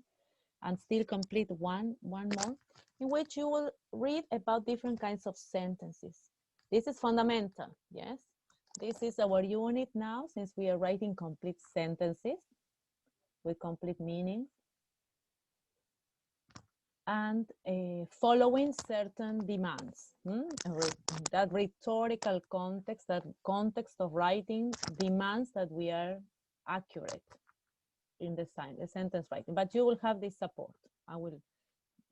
and still complete one more, in which you will read about different kinds of sentences. This is fundamental, yes? This is our unit now, since we are writing complete sentences with complete meanings and following certain demands. That rhetorical context, that context of writing demands that we are accurate in the sentence writing, but you will have this support. I will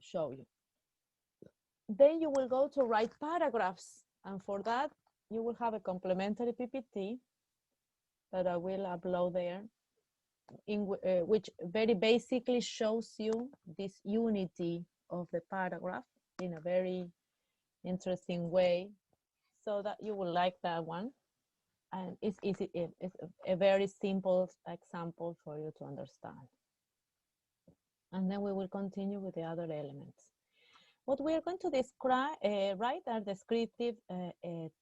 show you. Then you will go to write paragraphs, and for that you will have a complementary PPT that I will upload there, in which very basically shows you this unity of the paragraph in a very interesting way, so that you will like that one. And it's easy, it's a very simple example for you to understand. And then we will continue with the other elements. What we are going to describe, write are descriptive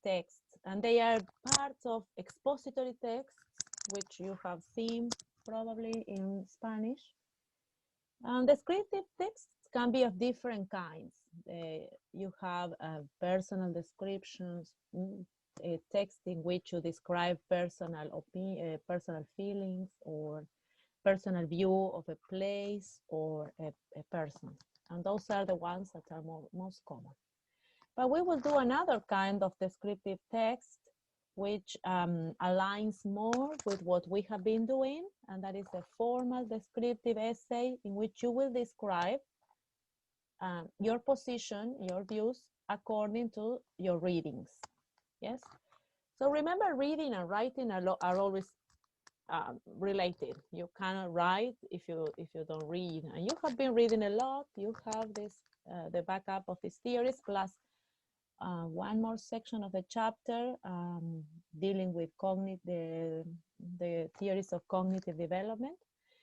texts, and they are parts of expository texts, which you have seen probably in Spanish. And descriptive texts can be of different kinds. You have personal descriptions, a text in which you describe personal feelings or personal view of a place or a person. And those are the ones that are most common. But we will do another kind of descriptive text, which aligns more with what we have been doing, and that is a formal descriptive essay in which you will describe your position, your views, according to your readings. Yes? So remember, reading and writing are always related. You cannot write if you don't read, and you have been reading a lot. You have this the backup of these theories plus one more section of the chapter dealing with the theories of cognitive development,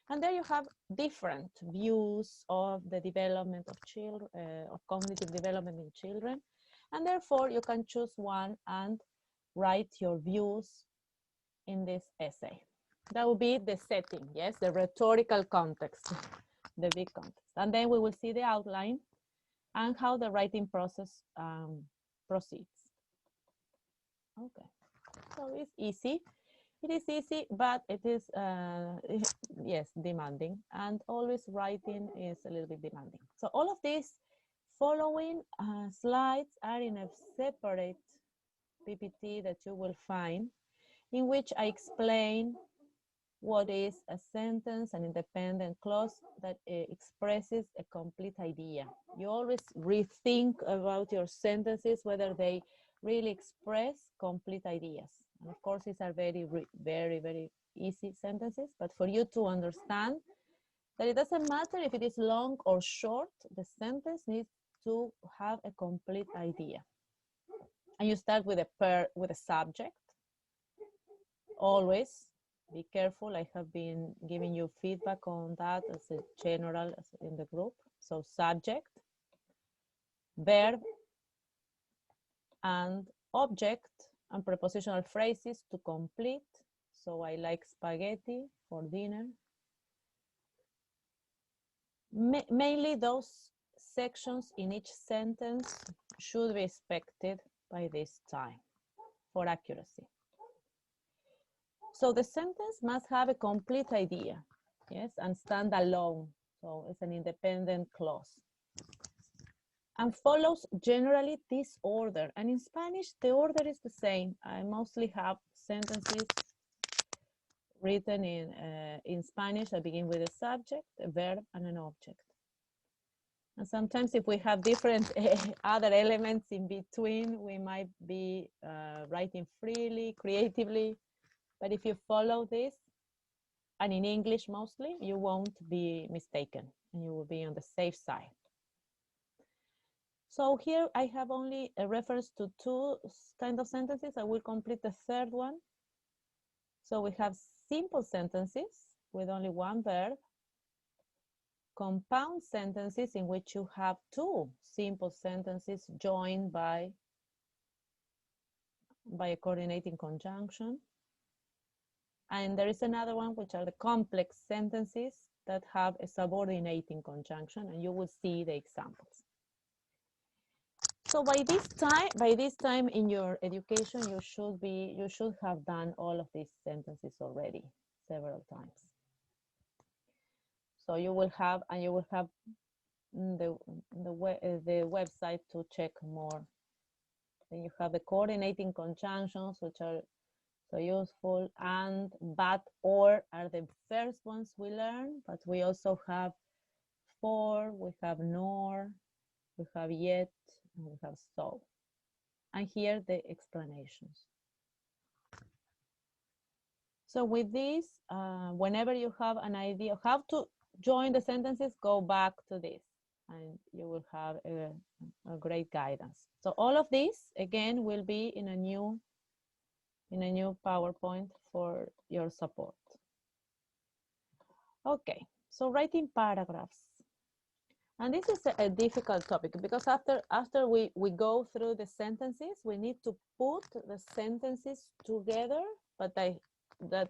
and there you have different views of the development of children, of cognitive development in children, and therefore you can choose one and write your views in this essay. That will be the setting, yes, the rhetorical context, the big context. And then we will see the outline and how the writing process proceeds. Okay, so it's easy. It is easy, but it is, yes, demanding. And always writing is a little bit demanding. So all of these following slides are in a separate PPT that you will find, in which I explain what is a sentence, an independent clause that expresses a complete idea. You always rethink about your sentences, whether they really express complete ideas. And of course, these are very, very easy sentences, but for you to understand that it doesn't matter if it is long or short, the sentence needs to have a complete idea. And you start with a subject. Always be careful. I have been giving you feedback on that as a general in the group. So subject, verb, and object, and prepositional phrases to complete. So I like spaghetti for dinner. Mainly those sections in each sentence should be expected by this time for accuracy. So the sentence must have a complete idea, yes, and stand alone. So it's an independent clause. And follows generally this order. And in Spanish, the order is the same. I mostly have sentences written in Spanish that begin with a subject, a verb, and an object. And sometimes if we have different other elements in between, we might be writing freely, creatively. But if you follow this, and in English mostly, you won't be mistaken and you will be on the safe side. So here I have only a reference to two kind of sentences. I will complete the third one. So we have simple sentences with only one verb, compound sentences in which you have two simple sentences joined by a coordinating conjunction. And there is another one, which are the complex sentences that have a subordinating conjunction, and you will see the examples. So by this time in your education, you should have done all of these sentences already several times. So you will have, and you will have the website to check more. Then you have the coordinating conjunctions, which are so useful, and, but, or are the first ones we learn, but we also have for, we have nor, we have yet, and we have so. And here the explanations. So with this, whenever you have an idea of how to join the sentences, go back to this, and you will have a great guidance. So all of this, again, will be in a new PowerPoint for your support. Okay, so writing paragraphs. And this is a difficult topic because after we go through the sentences, we need to put the sentences together, but that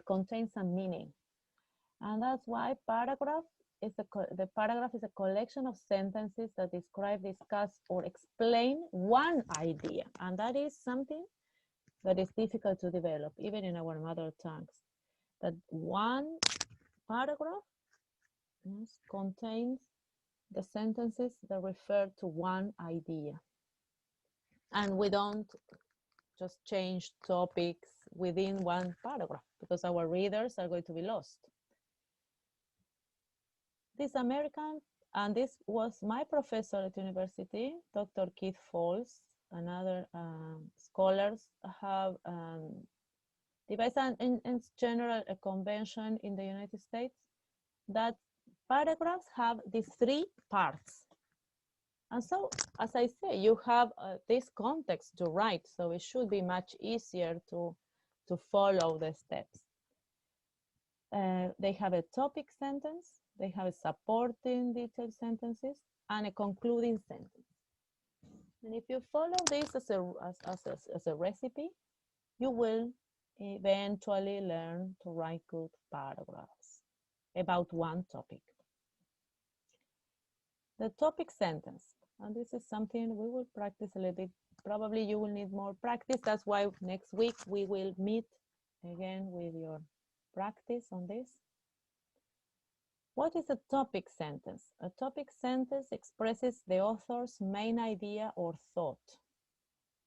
contains some meaning. And that's why the paragraph is a collection of sentences that describe, discuss, or explain one idea. And that is something that is difficult to develop, even in our mother tongues. That one paragraph contains the sentences that refer to one idea. And we don't just change topics within one paragraph because our readers are going to be lost. This American, and this was my professor at university, Dr. Keith Falls, and other scholars have device and in general a convention in the United States that paragraphs have these 3 parts. And so, as I say, you have this context to write, so it should be much easier to follow the steps. They have a topic sentence, they have a supporting detailed sentences, and a concluding sentence. And if you follow this as a recipe, you will eventually learn to write good paragraphs about one topic. The topic sentence, and this is something we will practice a little bit. Probably you will need more practice. That's why next week we will meet again with your practice on this. What is a topic sentence? A topic sentence expresses the author's main idea or thought.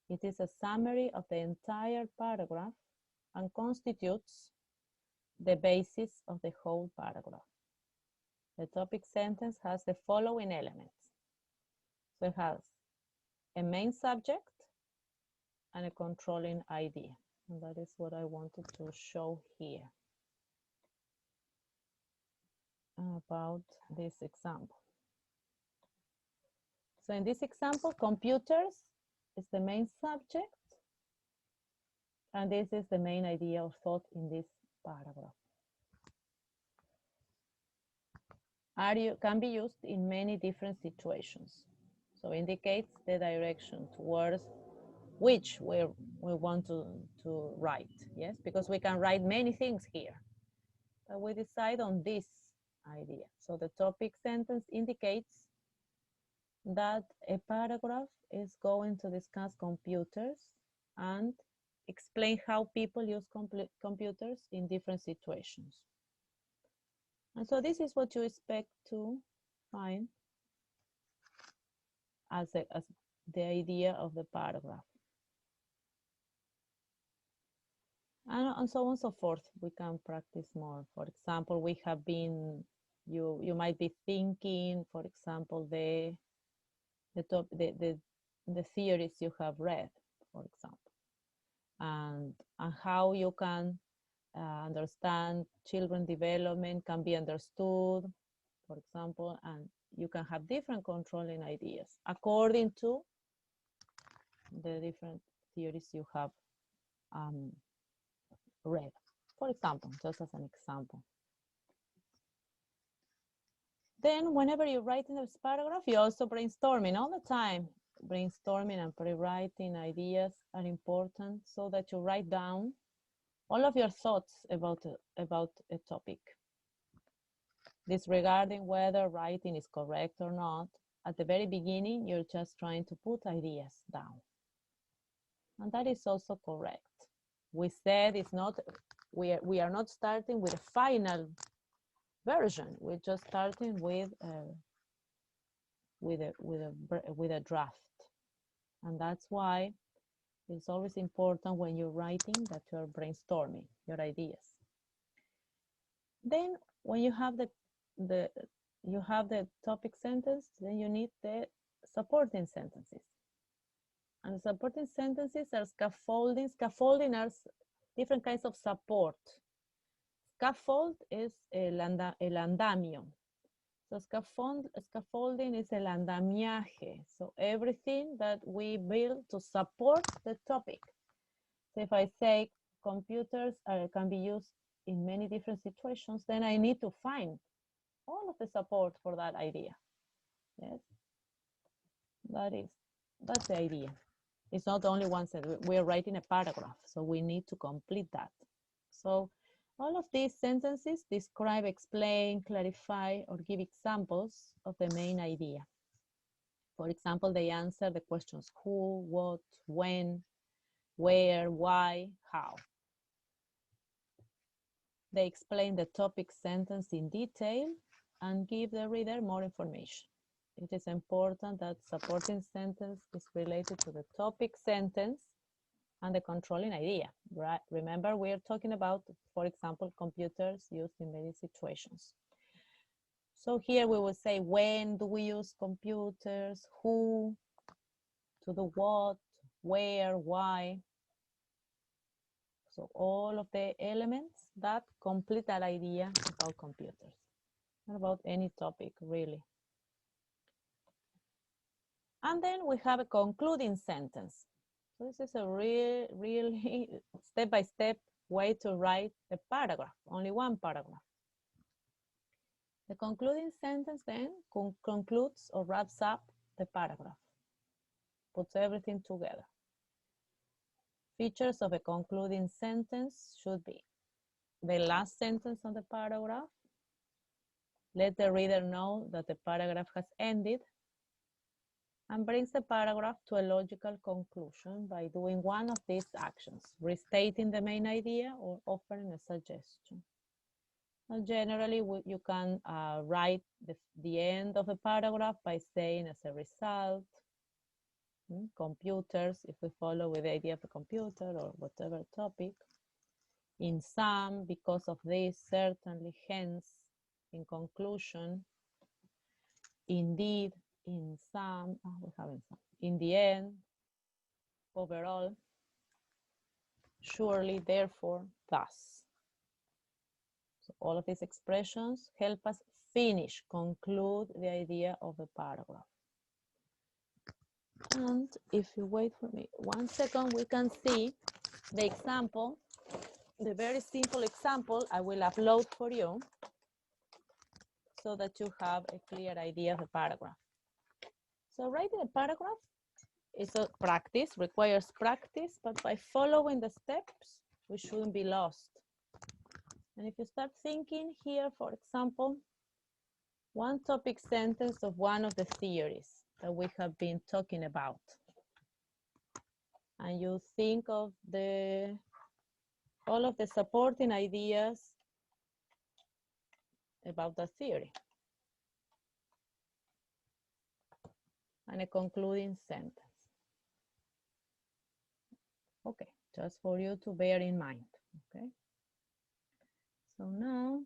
It is a summary of the entire paragraph and constitutes the basis of the whole paragraph. The topic sentence has the following elements. So it has a main subject and a controlling idea. And that is what I wanted to show here about this example. So in this example, computers is the main subject, and this is the main idea or thought in this paragraph. Can be used in many different situations. So indicates the direction towards which we want to write, yes? Because we can write many things here, but we decide on this idea. So the topic sentence indicates that a paragraph is going to discuss computers and explain how people use computers in different situations. And so this is what you expect to find as the idea of the paragraph. And so on and so forth. We can practice more. For example, we have been, you might be thinking, for example, the theories you have read, for example, and how you can understand children development can be understood, for example, and you can have different controlling ideas according to the different theories you have read. For example, just as an example. Then whenever you're writing this paragraph, you're also brainstorming all the time. Brainstorming and pre-writing ideas are important so that you write down all of your thoughts about a topic. Disregarding whether writing is correct or not, at the very beginning, you're just trying to put ideas down. And that is also correct. We said it's not, we are not starting with a final version. We're just starting with a draft. And that's why it's always important when you're writing that you're brainstorming your ideas. Then when you have the topic sentence, then you need the supporting sentences. And supporting sentences are scaffolding. Scaffolding are different kinds of support. Scaffold is el andamio. So scaffolding is el andamiaje. So everything that we build to support the topic. So if I say computers can be used in many different situations, then I need to find all of the support for that idea. Yes, that's the idea. It's not only one sentence. We're writing a paragraph, so we need to complete that. So all of these sentences describe, explain, clarify, or give examples of the main idea. For example, they answer the questions who, what, when, where, why, how. They explain the topic sentence in detail and give the reader more information. It is important that supporting sentence is related to the topic sentence and the controlling idea, right? Remember, we are talking about, for example, computers used in many situations. So here we will say, when do we use computers, who, to the what, where, why. So all of the elements that complete that idea about computers, not about any topic really. And then we have a concluding sentence. So this is a really step-by-step way to write a paragraph, only one paragraph. The concluding sentence then concludes or wraps up the paragraph, puts everything together. Features of a concluding sentence should be the last sentence of the paragraph, let the reader know that the paragraph has ended, and brings the paragraph to a logical conclusion by doing one of these actions, restating the main idea or offering a suggestion. And generally, you can write the end of a paragraph by saying as a result, computers, if we follow with the idea of a computer or whatever topic. In sum, because of this, certainly, hence, in conclusion, indeed, in sum, we have in sum, in the end, overall, surely, therefore, thus. So all of these expressions help us finish, conclude the idea of a paragraph. And if you wait for me 1 second, we can see the example, the very simple example I will upload for you so that you have a clear idea of a paragraph. So writing a paragraph is a practice, requires practice, but by following the steps, we shouldn't be lost. And if you start thinking here, for example, one topic sentence of one of the theories that we have been talking about, and you think of all of the supporting ideas about the theory, and a concluding sentence. Okay, just for you to bear in mind, okay? So now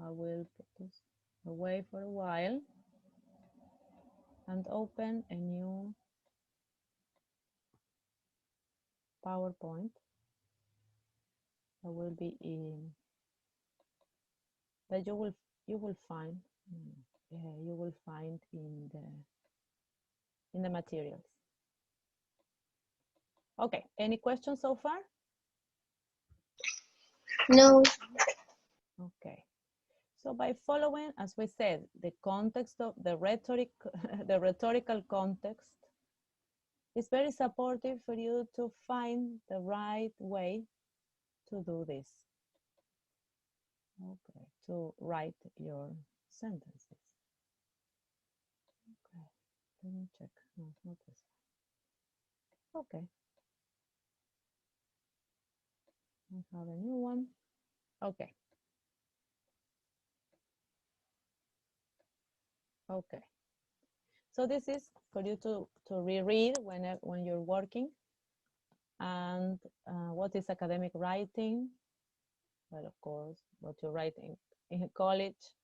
I will put this away for a while and open a new PowerPoint that will be in, that you will find in the materials. Okay, any questions so far? No. Okay. So by following, as we said, the context of the rhetoric, the rhetorical context is very supportive for you to find the right way to do this. Okay, to write your sentences. Okay, let me check. No, not this one. Okay. I have a new one. Okay. Okay. So this is for you to reread when you're working. And what is academic writing? Well, of course, what you're writing in college.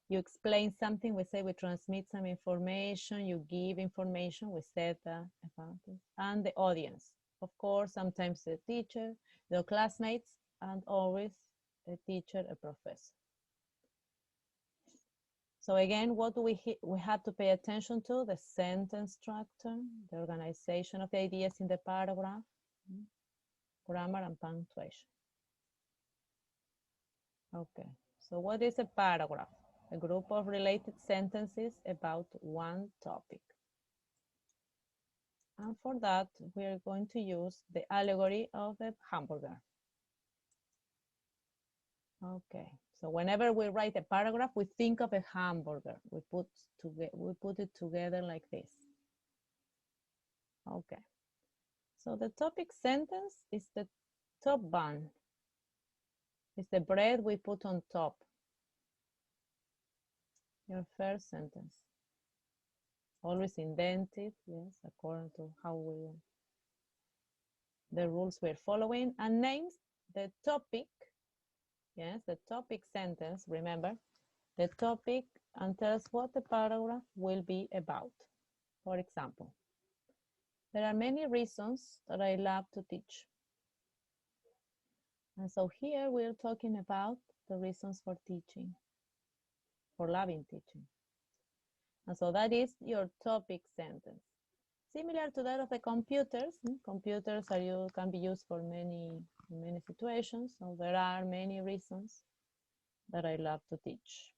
You explain something, we say we transmit some information, you give information, we said that about it. And the audience, of course, sometimes the teacher, the classmates, and always a teacher, a professor. So again, what do we have to pay attention to? The sentence structure, the organization of the ideas in the paragraph, grammar and punctuation. Okay, so what is a paragraph? A group of related sentences about one topic. And for that, we are going to use the allegory of the hamburger. Okay, so whenever we write a paragraph, we think of a hamburger. We put it together like this. Okay, so the topic sentence is the top bun. It's the bread we put on top. Your first sentence. Always indented, yes, according to the rules we're following, and names the topic, yes, the topic sentence, remember, the topic, and tells what the paragraph will be about. For example, there are many reasons that I love to teach. And so here we're talking about the reasons for teaching, for loving teaching. And so that is your topic sentence. Similar to that of the computers. Computers can be used for many situations. So there are many reasons that I love to teach.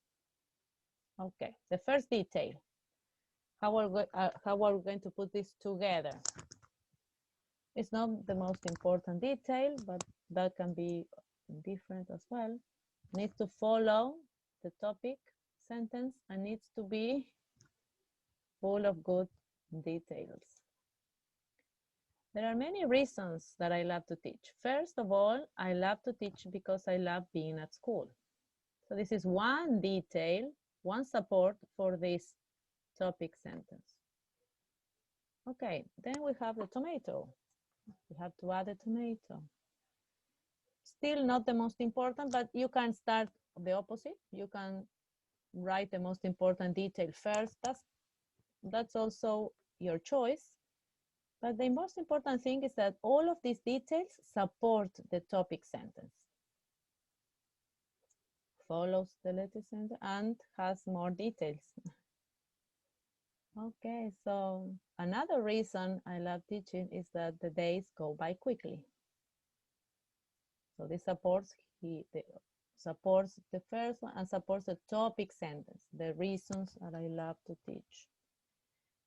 Okay, the first detail. How are we going to put this together? It's not the most important detail, but that can be different as well. Needs to follow the topic sentence and needs to be full of good details. There are many reasons that I love to teach. First of all, I love to teach because I love being at school. So this is one detail, one support for this topic sentence. Okay, then we have the tomato. We have to add a tomato. Still not the most important, but you can start the opposite. You can write the most important detail first. That's also your choice. But the most important thing is that all of these details support the topic sentence. Follows the letter sentence and has more details. Okay, so another reason I love teaching is that the days go by quickly. So this supports the first one and supports the topic sentence, the reasons that I love to teach.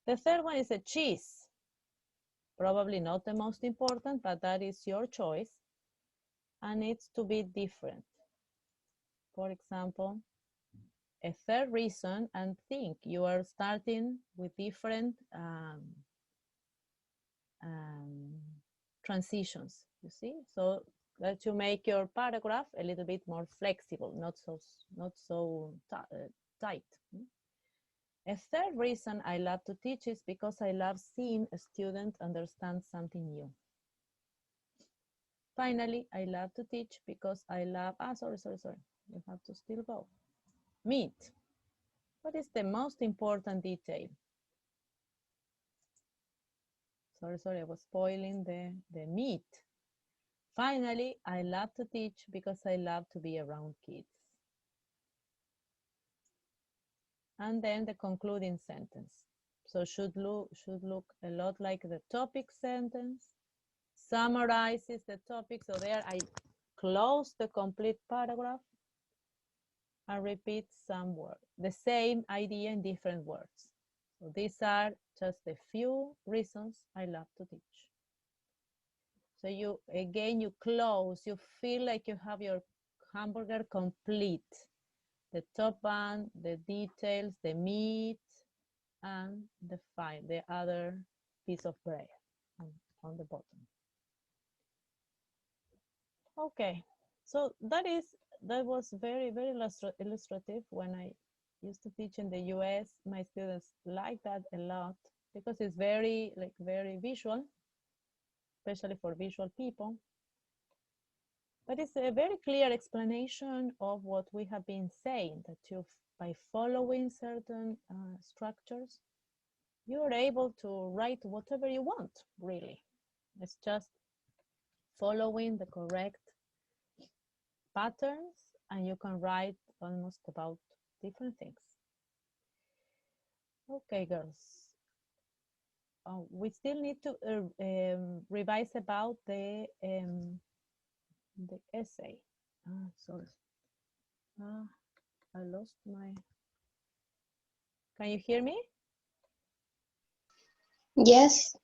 The third one is a cheese. Probably not the most important, but that is your choice. And it's to be different. For example, a third reason, and think you are starting with different transitions, you see? So that you make your paragraph a little bit more flexible, not so tight. A third reason I love to teach is because I love seeing a student understand something new. Finally, I love to teach because I love, sorry. You have to still go. Meat. What is the most important detail? Sorry, I was spoiling the meat. Finally, I love to teach because I love to be around kids. And then the concluding sentence. So should look a lot like the topic sentence, summarizes the topic. So there I close the complete paragraph and repeat some words, the same idea in different words. So these are just a few reasons I love to teach. So you close, you feel like you have your hamburger complete. The top bun, the details, the meat, and the other piece of bread on the bottom. Okay, so that was very, very illustrative. When I used to teach in the US, my students like that a lot because it's very visual, especially for visual people. But it's a very clear explanation of what we have been saying, that by following certain structures, you're able to write whatever you want, really. It's just following the correct patterns, and you can write almost about different things. Okay, girls. We still need to revise about the essay. Sorry. I lost my... Can you hear me? Yes.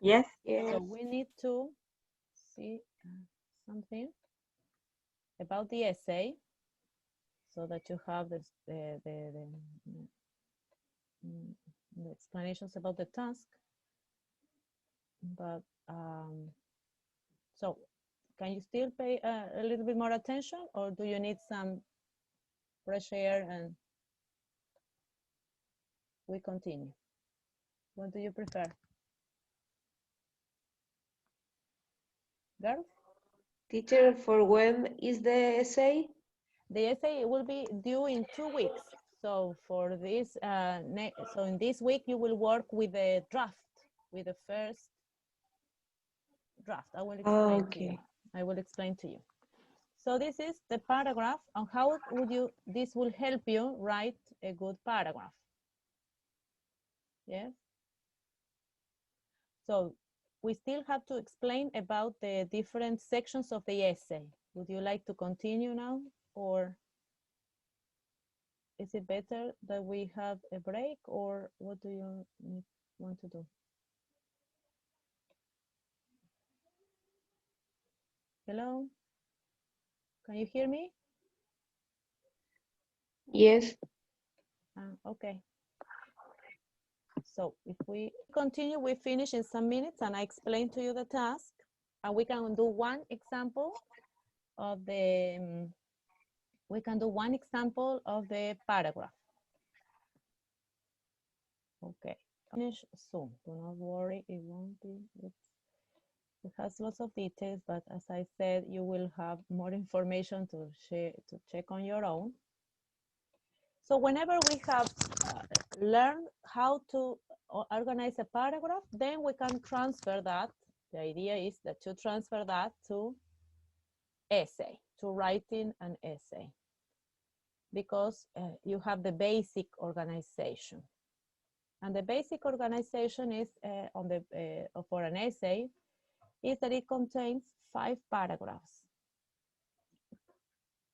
Yes. So we need to see something about the essay so that you have the explanations about the task. But so can you still pay a little bit more attention, or do you need some fresh air and we continue? What do you prefer? Girls? Teacher, for when is the essay? The essay will be due in 2 weeks. So for this, so in this week you will work with the draft, with the first draft. I will explain to you. I will explain to you. So this is the paragraph, and how would you, this will help you write a good paragraph. Yes. So we still have to explain about the different sections of the essay. Would you like to continue now, or is it better that we have a break, or what do you want to do? Hello? Can you hear me? Yes. Okay. So if we continue, we finish in some minutes and I explain to you the task, and we can do one example of the, paragraph. Okay, finish soon, do not worry, it won't be, it has lots of details, but as I said, you will have more information to share, to check on your own. So whenever we have learned how to organize a paragraph, then we can transfer that. The idea is that you transfer that to essay, to writing an essay, because you have the basic organization. And the basic organization is for an essay is that it contains 5 paragraphs.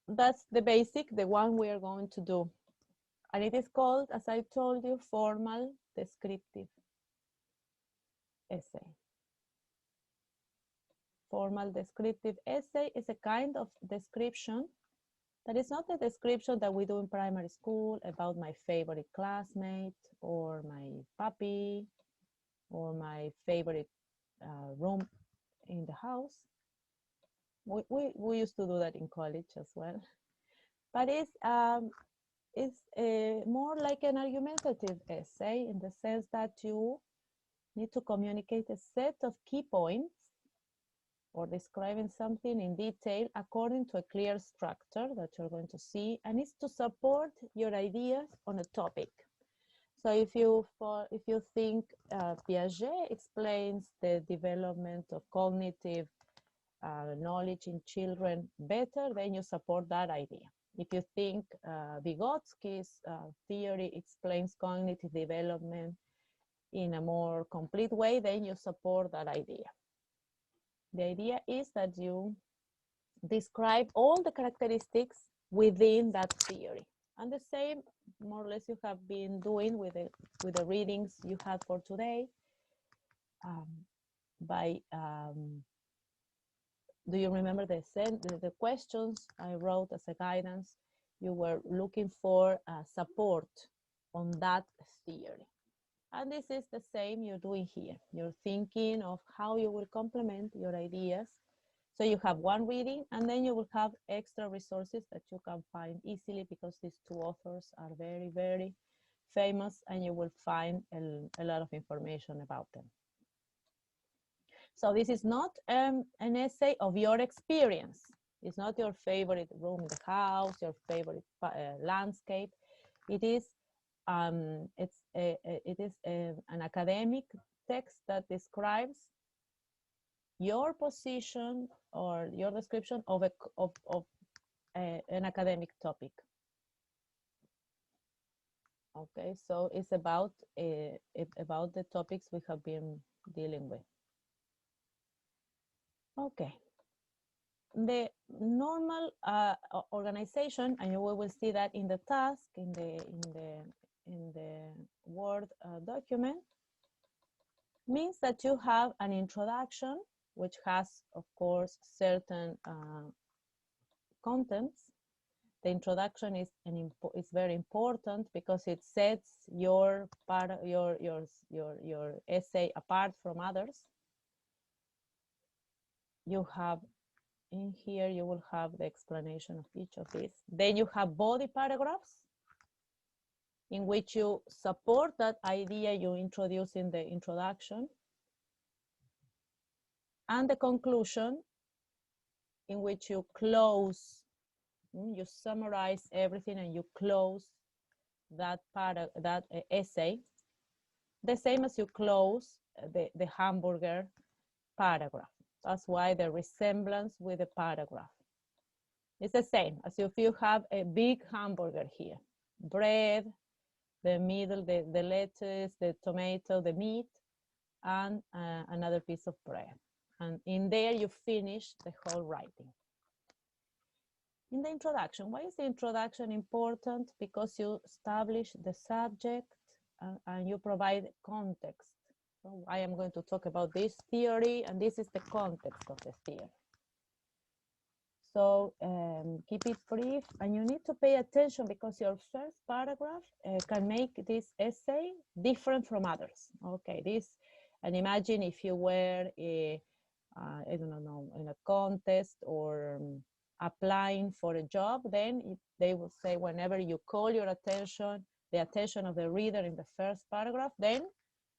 That's the basic, the one we are going to do. And it is called, as I told you, formal descriptive essay. Formal descriptive essay is a kind of description that is not the description that we do in primary school about my favorite classmate or my puppy or my favorite room in the house. We used to do that in college as well. But it's more like an argumentative essay in the sense that you need to communicate a set of key points or describing something in detail according to a clear structure that you're going to see, and it's to support your ideas on a topic. So if you think Piaget explains the development of cognitive knowledge in children better, then you support that idea. If you think Vygotsky's theory explains cognitive development in a more complete way, then you support that idea. The idea is that you describe all the characteristics within that theory. And the same, more or less, you have been doing with the readings you had for today. Do you remember the questions I wrote as a guidance? You were looking for support on that theory. And this is the same you're doing here. You're thinking of how you will complement your ideas. So you have one reading, and then you will have extra resources that you can find easily because these 2 authors are very, very famous, and you will find a lot of information about them. So this is not an essay of your experience. It's not your favorite room in the house, your favorite landscape. It is an academic text that describes your position or your description of an academic topic. Okay, so it's about the topics we have been dealing with. Okay. The normal organization, and you will see that in the task in the Word document, means that you have an introduction, which has, of course, certain contents. The introduction is very important because it sets your essay apart from others. You have in here, you will have the explanation of each of these. Then you have body paragraphs in which you support that idea you introduce in the introduction, and the conclusion in which you close, you summarize everything and you close that essay, the same as you close the hamburger paragraph. That's why the resemblance with the paragraph. It's the same as if you have a big hamburger here. Bread, the middle, the lettuce, the tomato, the meat, and another piece of bread. And in there you finish the whole writing. In the introduction, why is the introduction important? Because you establish the subject and you provide context. So I am going to talk about this theory, and this is the context of the theory. So keep it brief, and you need to pay attention because your first paragraph can make this essay different from others. Okay, and imagine if you were I don't know, in a contest or applying for a job, then they will say whenever you call your attention, the attention of the reader in the first paragraph, then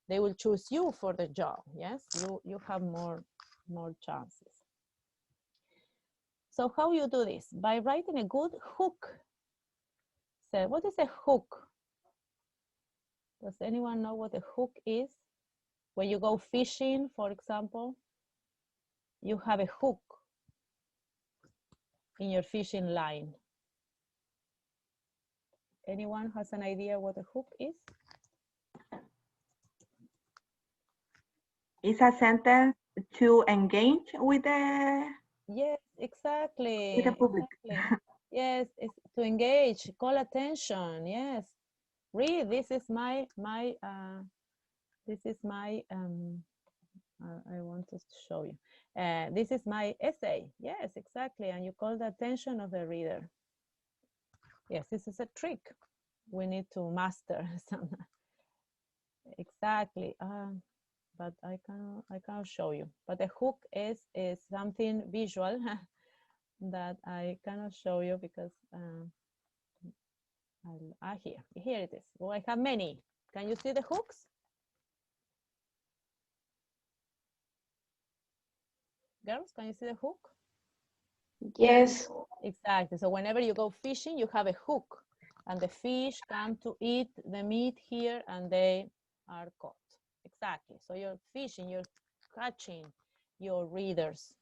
they will choose you for the job. Yes, you have more chances. So how you do this? By writing a good hook. So what is a hook? Does anyone know what a hook is? When you go fishing, for example, you have a hook in your fishing line. Anyone has an idea what a hook is? It's a sentence to engage with the... Yes, exactly. With the public. Exactly. Yes, it's to engage, call attention. Yes, read. This is my I want to show you. This is my essay. Yes, exactly. And you call the attention of the reader. Yes, this is a trick we need to master. Exactly. But I can't show you. But the hook is something visual that I cannot show you because here it is. Well, I have many. Can you see the hooks? Girls, can you see the hook? Yes. Exactly. So whenever you go fishing, you have a hook, and the fish come to eat the meat here, and they are caught. Exactly. So you're fishing, you're catching your readers.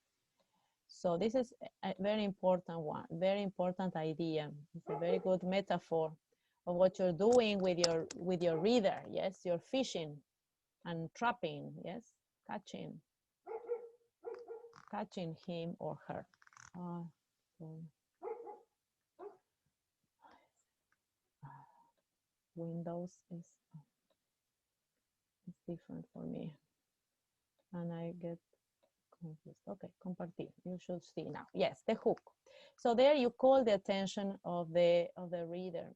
So this is a very important one, very important idea. It's a very good metaphor of what you're doing with your reader. Yes, you're fishing and trapping. Yes, catching him or her. Windows is different for me, and I get confused. Okay, compartir. You should see now. Yes, the hook. So there you call the attention of the reader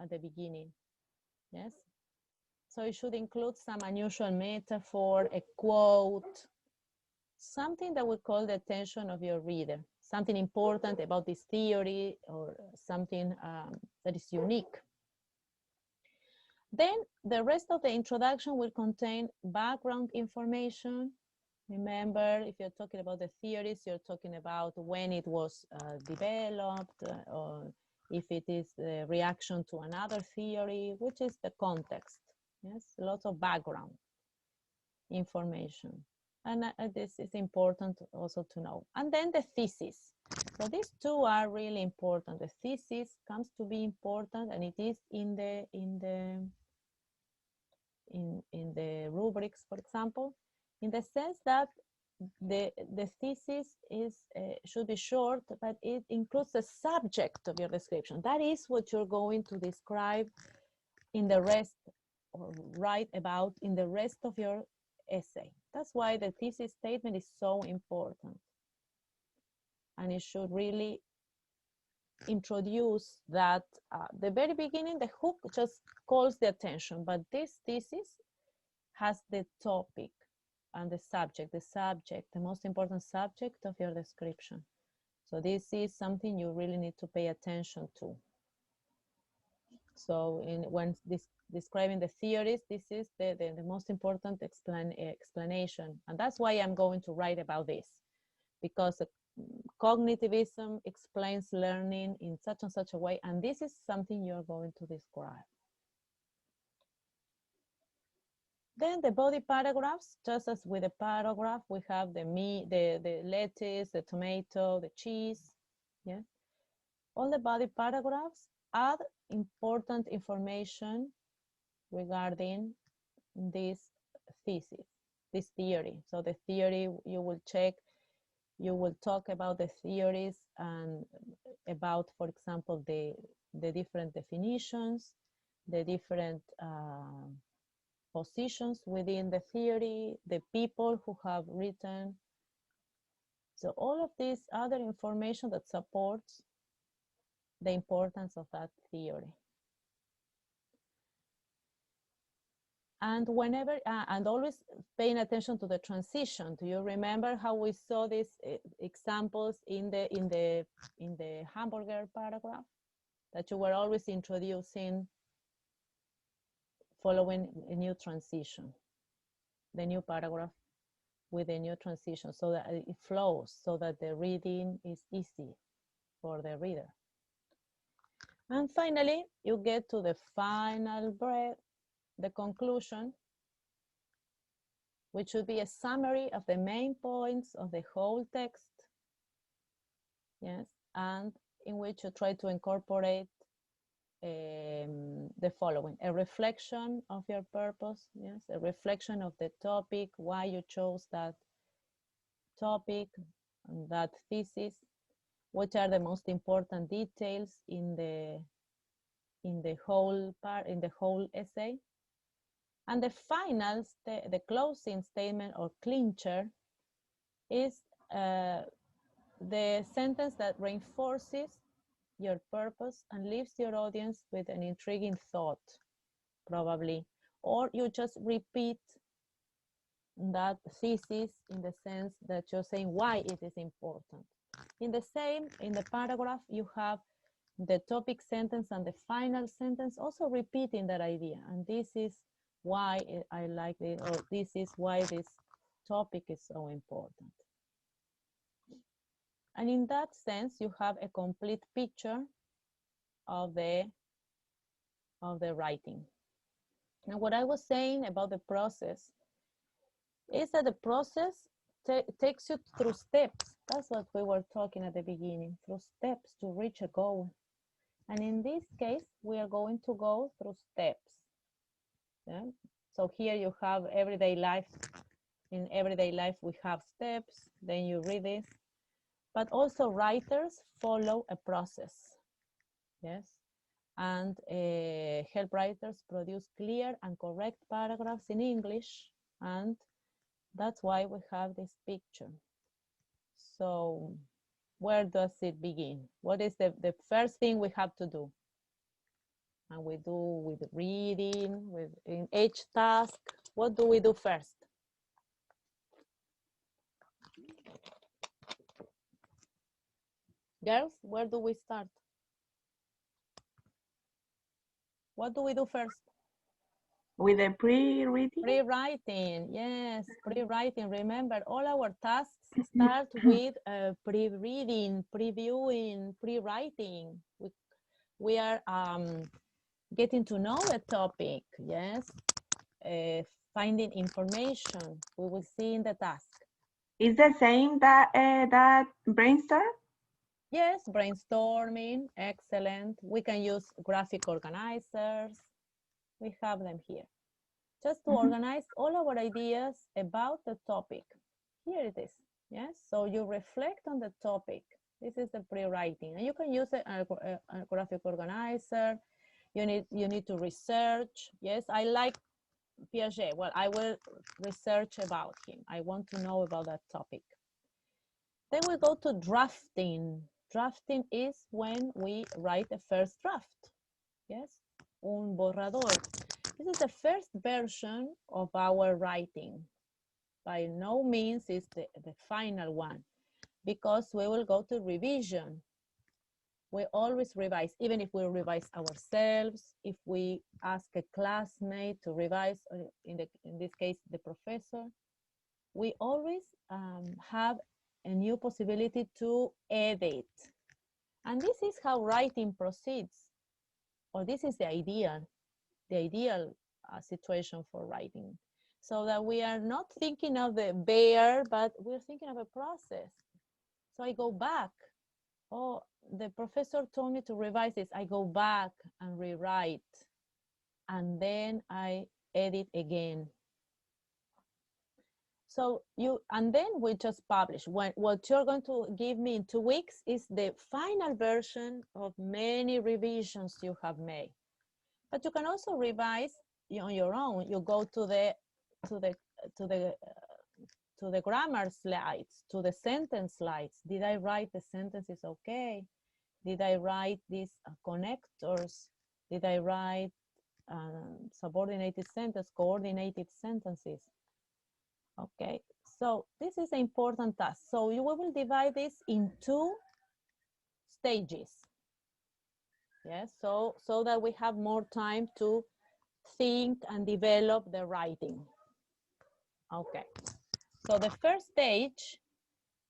at the beginning. Yes. So it should include some unusual metaphor, a quote, something that will call the attention of your reader, something important about this theory or something that is unique. Then the rest of the introduction will contain background information. Remember, if you're talking about the theories, you're talking about when it was developed, or if it is a reaction to another theory, which is the context. Yes, lots of background information. And this is important also to know. And then the thesis. So these two are really important. The thesis comes to be important, and it is in the rubrics, for example, in the sense that the thesis should be short, but it includes the subject of your description. That is what you're going to describe in the rest, or write about in the rest of your essay. That's why the thesis statement is so important. And it should really introduce that the very beginning, the hook just calls the attention, but this thesis has the topic and the subject, the most important subject of your description. So this is something you really need to pay attention to. So when describing the theories, this is the most important explanation. And that's why I'm going to write about this, because cognitivism explains learning in such and such a way, and this is something you're going to describe. Then the body paragraphs, just as with the paragraph, we have the meat, the lettuce, the tomato, the cheese. Yeah. All the body paragraphs add important information regarding this thesis, this theory. So the theory, you will check, you will talk about the theories and about, for example, the different definitions, the different positions within the theory, the people who have written. So all of this other information that supports the importance of that theory. And whenever, and always paying attention to the transition. Do you remember how we saw these examples in the hamburger paragraph? That you were always introducing, following a new transition, the new paragraph with a new transition, so that it flows, so that the reading is easy for the reader. And finally, you get to the final breath, the conclusion, which should be a summary of the main points of the whole text, yes, and in which you try to incorporate the following: a reflection of your purpose, yes, a reflection of the topic, why you chose that topic, that thesis, what are the most important details in the whole essay. And the final, the closing statement or clincher is the sentence that reinforces your purpose and leaves your audience with an intriguing thought, probably, or you just repeat that thesis in the sense that you're saying why it is important. In the paragraph, you have the topic sentence and the final sentence also repeating that idea. And this is why I like it, or this is why this topic is so important. And in that sense, you have a complete picture of the writing. And what I was saying about the process is that the process takes you through steps. That's what we were talking at the beginning, through steps to reach a goal. And in this case, we are going to go through steps. Yeah? So here you have everyday life. In everyday life, we have steps, then you read this. But also writers follow a process, yes? And help writers produce clear and correct paragraphs in English, and that's why we have this picture. So where does it begin? What is the first thing we have to do? And we do with reading, in each task. What do we do first? Girls, where do we start? What do we do first? With the pre-reading? Pre-writing, yes, pre-writing. Remember, all our tasks start with pre-reading, previewing, pre-writing. We are getting to know a topic, yes, finding information. We will see in the task. Is the same that brainstorm? Yes, brainstorming, excellent. We can use graphic organizers. We have them here. Just to organize all our ideas about the topic. Here it is, yes? So you reflect on the topic. This is the pre-writing. And you can use a graphic organizer. You need to research. Yes, I like Piaget. Well, I will research about him. I want to know about that topic. Then we go to drafting. Drafting is when we write a first draft. Yes, un borrador. This is the first version of our writing. By no means is the final one, because we will go to revision. We always revise, even if we revise ourselves, if we ask a classmate to revise, in this case, the professor, we always have a new possibility to edit. And this is how writing proceeds, or this is the ideal situation for writing. So that we are not thinking of the bear, but we're thinking of a process. So I go back. Oh, the professor told me to revise this, I go back and rewrite, and then I edit again. So and then we just publish. What you're going to give me in 2 weeks is the final version of many revisions you have made. But you can also revise on your own. You go to the grammar slides, to the sentence slides. Did I write the sentences okay? Did I write these connectors? Did I write subordinated sentence, coordinated sentences? Okay, so this is an important task. So we will divide this in 2 stages. Yes, so that we have more time to think and develop the writing. Okay, so the first stage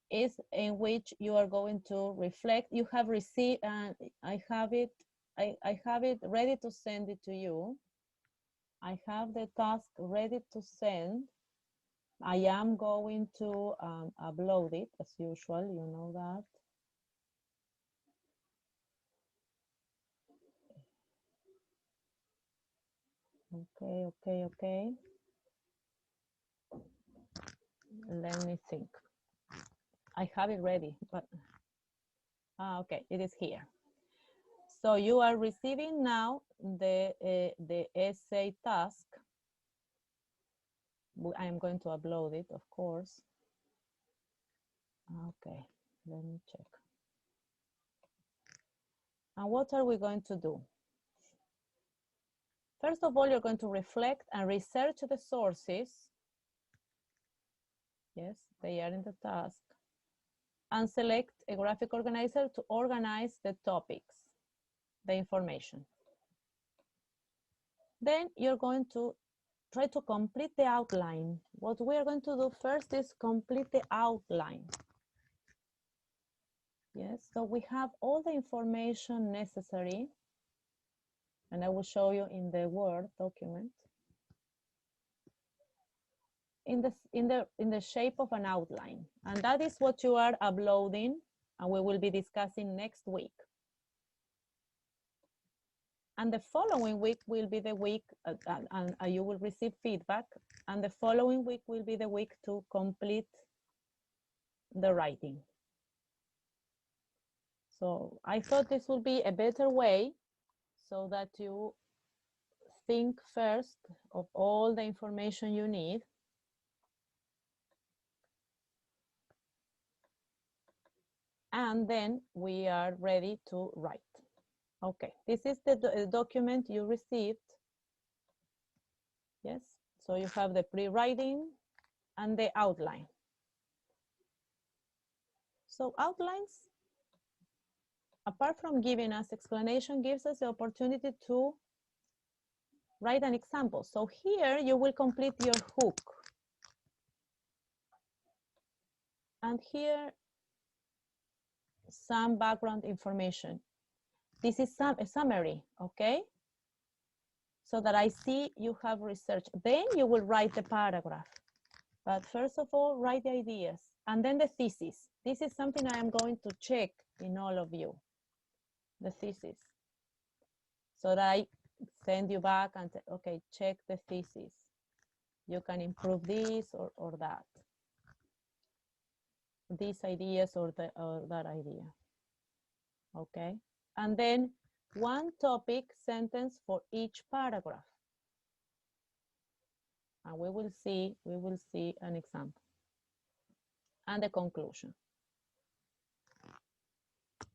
is in which you are going to reflect. You have received, and I have it ready to send it to you. I have the task ready to send. I am going to upload it as usual, you know that. Okay. Let me think. I have it ready, but okay, it is here. So you are receiving now the essay task. I am going to upload it, of course. Okay, let me check. And what are we going to do? First of all, you're going to reflect and research the sources. Yes, they are in the task. And select a graphic organizer to organize the topics, the information. Then you're going to try to complete the outline. What we are going to do first is complete the outline. Yes, so we have all the information necessary, and I will show you in the Word document, in the shape of an outline. And that is what you are uploading, and we will be discussing next week. And the following week will be the week, and you will receive feedback, and the following week will be the week to complete the writing. So I thought this would be a better way so that you think first of all the information you need. And then we are ready to write. Okay, this is the document you received. Yes, so you have the pre-writing and the outline. So outlines, apart from giving us explanation, gives us the opportunity to write an example. So here you will complete your hook. And here, some background information. This is a summary, okay? So that I see you have researched. Then you will write the paragraph. But first of all, write the ideas. And then the thesis. This is something I am going to check in all of you. The thesis. So that I send you back and say, okay, check the thesis. You can improve this or that. These ideas or that idea. Okay. And then one topic sentence for each paragraph. And we will see an example. And the conclusion.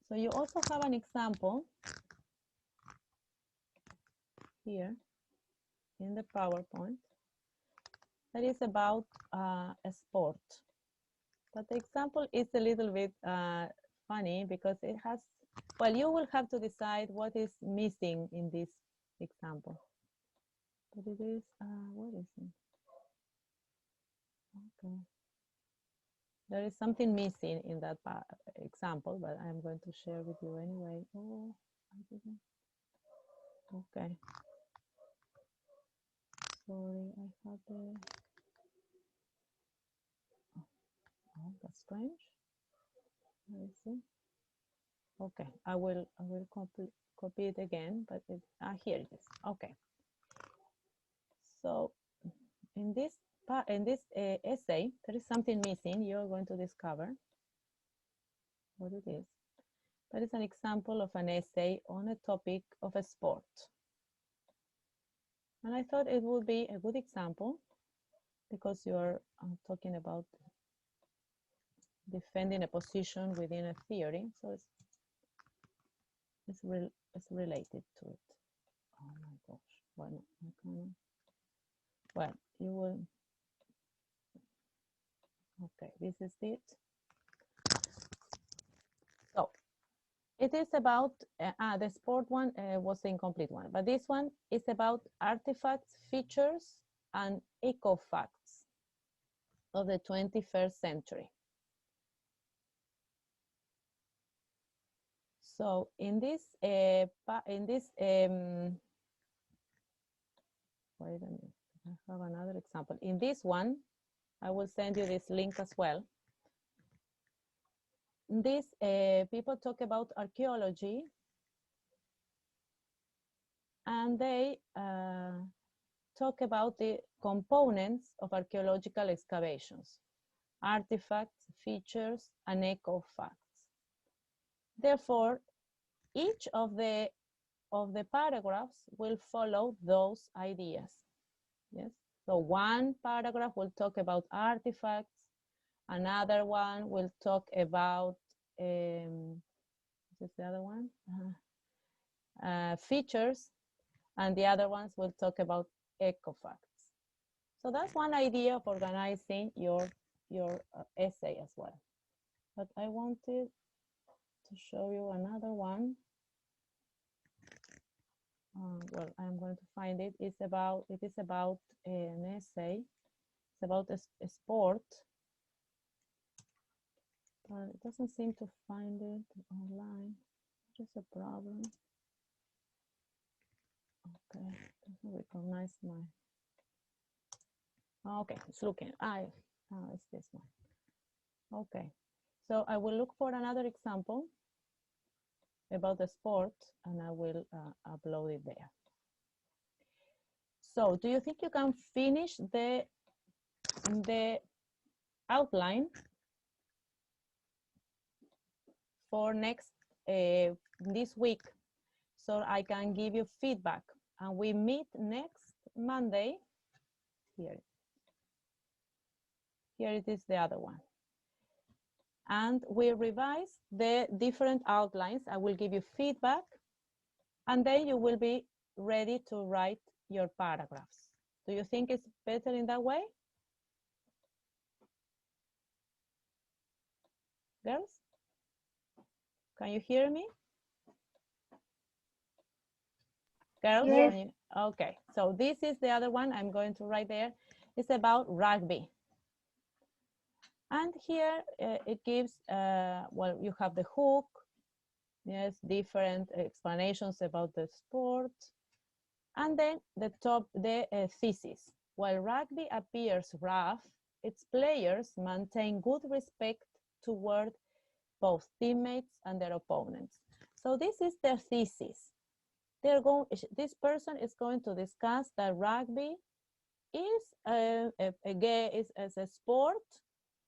So you also have an example here in the PowerPoint that is about a sport. But the example is a little bit funny because it has, well, you will have to decide what is missing in this example. But it is, what is it? Okay. There is something missing in that example, but I'm going to share with you anyway. Oh, I didn't. Okay. Sorry, I had the. Oh, that's strange. Where is it? Okay, I will copy it again, but here it is. Okay. So in this essay, there is something missing. You're going to discover what it is. That is an example of an essay on a topic of a sport. And I thought it would be a good example because you're talking about defending a position within a theory. So it's related to it. Oh my gosh. Well, well, you will. Okay, this is it. So it is about, the sport one was the incomplete one, but this one is about artifacts, features, and eco-facts of the 21st century. So in this, wait a minute, I have another example. In this one, I will send you this link as well. This, people talk about archaeology, and they talk about the components of archaeological excavations, artifacts, features, and eco-facts. Therefore, each of the paragraphs will follow those ideas. Yes. So one paragraph will talk about artifacts, another one will talk about what's the other one? Features, and the other ones will talk about eco-facts. So that's one idea of organizing your essay as well. But I wanted to show you another one. Well, I'm going to find it. It is about an essay. It's about a sport. But it doesn't seem to find it online. Just a problem. Okay, doesn't recognize my. Okay, it's looking. It's this one. Okay, so I will look for another example about the sport, and I will upload it there. So, do you think you can finish the outline for next this week, so I can give you feedback? And we meet next Monday. Here it is, the other one. And we revise the different outlines. I will give you feedback, and then you will be ready to write your paragraphs. Do you think it's better in that way? Girls? Can you hear me? Girls? Yes. Okay, so this is the other one I'm going to write there. It's about rugby. And here it gives, well, you have the hook, yes, different explanations about the sport. And then the thesis. While rugby appears rough, its players maintain good respect toward both teammates and their opponents. So this is their thesis. This person is going to discuss that rugby is a sport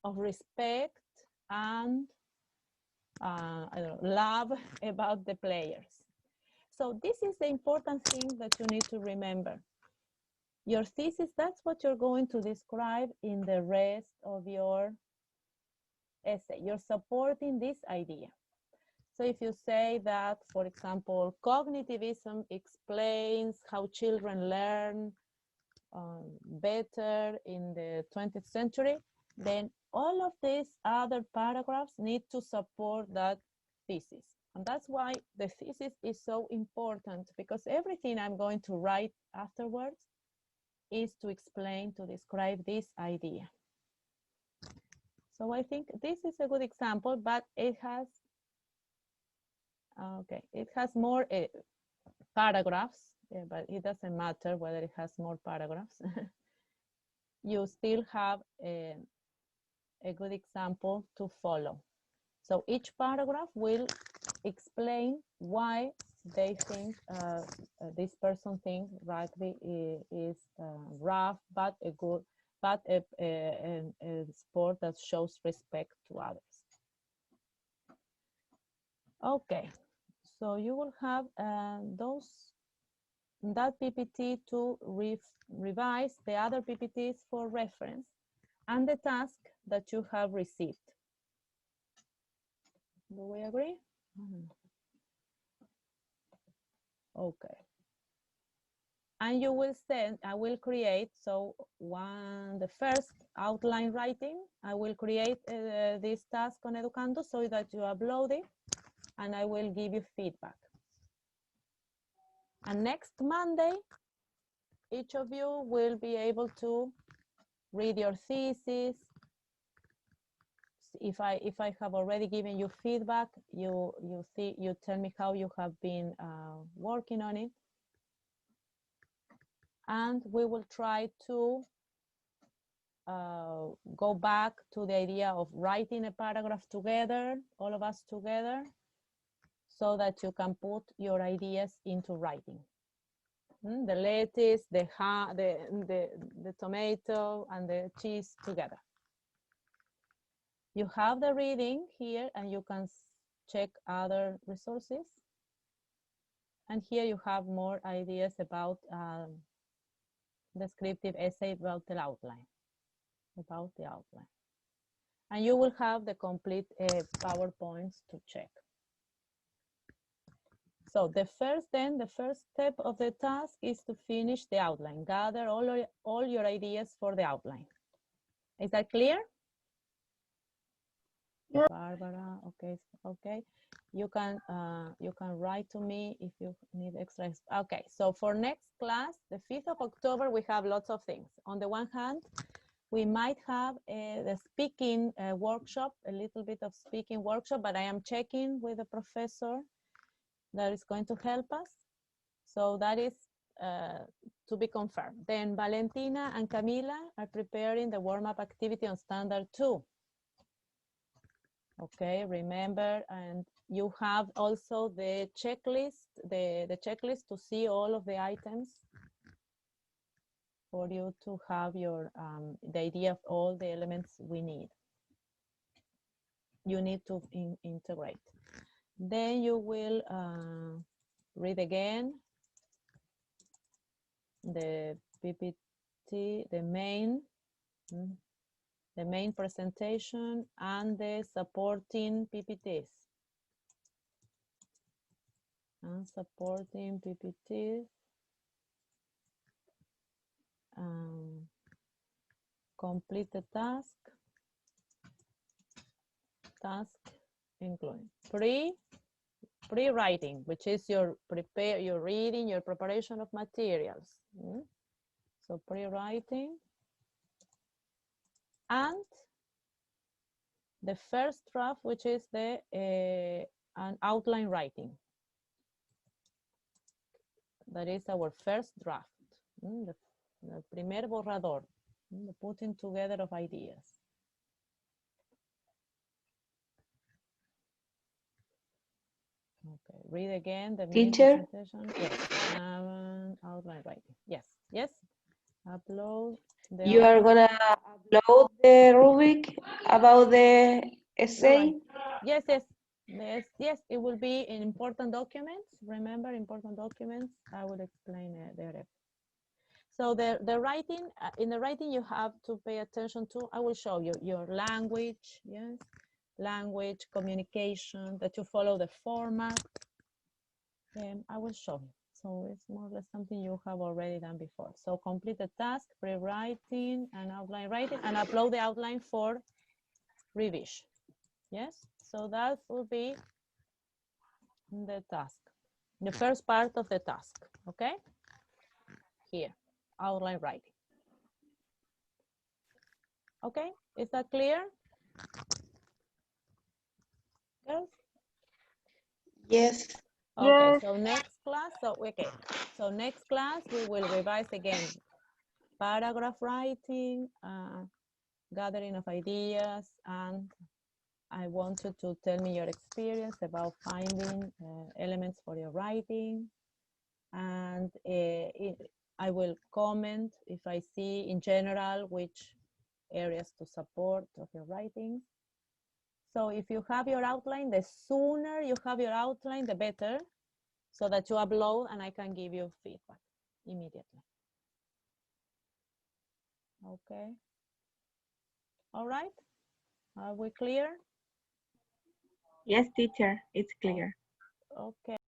of respect and I don't know, love about the players. So this is the important thing that you need to remember. Your thesis, that's what you're going to describe in the rest of your essay. You're supporting this idea. So if you say that, for example, cognitivism explains how children learn better in the 20th century, then all of these other paragraphs need to support that thesis. And that's why the thesis is so important, because everything I'm going to write afterwards is to explain, to describe this idea. So I think this is a good example, but it has, okay, it has more paragraphs, but it doesn't matter whether it has more paragraphs. You still have a good example to follow. So each paragraph will explain why they think this person thinks rugby is rough, but a good, but a sport that shows respect to others. Okay, so you will have that PPT to revise the other PPTs for reference and the task that you have received. Do we agree? Okay. And you will send, I will create, so the first outline writing, I will create this task on Educando so that you upload it and I will give you feedback. And next Monday, each of you will be able to read your thesis. If I have already given you feedback, you tell me how you have been working on it. And we will try to go back to the idea of writing a paragraph together, all of us together, so that you can put your ideas into writing. The lettuce, the tomato, and the cheese together. You have the reading here, and you can check other resources. And here you have more ideas about descriptive essay about the outline, And you will have the complete PowerPoints to check. So the first step of the task is to finish the outline. Gather all your ideas for the outline. Is that clear? Yeah. Barbara, okay. You can write to me if you need extra. Okay, so for next class, the 5th of October, we have lots of things. On the one hand, we might have the speaking workshop, a little bit of speaking workshop, but I am checking with the professor that is going to help us. So that is to be confirmed. Then Valentina and Camila are preparing the warm-up activity on standard 2. Okay, remember, and you have also the checklist, the checklist to see all of the items for you to have your the idea of all the elements we need. You need to integrate. Then you will read again the PPT, the main presentation and the supporting PPTs. And supporting PPTs. Complete the task. Task including pre-writing, which is your reading, your preparation of materials. So pre-writing. And the first draft, which is the an outline writing. That is our first draft. The primer borrador, the putting together of ideas. Okay, read again the main Teacher? presentation. Yes, outline writing. Yes, yes. Upload. You are gonna upload the rubric about the essay? Yes, it will be in important documents. Remember, important documents. I will explain there. So the writing, in the writing you have to pay attention to, I will show you your language, yes, language, communication, that you follow the format. I will show you. So it's more or less something you have already done before. So complete the task, pre-writing and outline writing, and upload the outline for revision. Yes, so that will be the task, the first part of the task, okay? Here, outline writing. Okay, is that clear? Girls? Yes. Okay, Yes. so next class, so next class we will revise again paragraph writing, gathering of ideas, and I want you to tell me your experience about finding elements for your writing. And I will comment if I see in general which areas to support of your writing. So if you have your outline, the sooner you have your outline, the better, so that you upload and I can give you feedback immediately. Okay. All right. Are we clear? Yes, teacher, it's clear. Okay.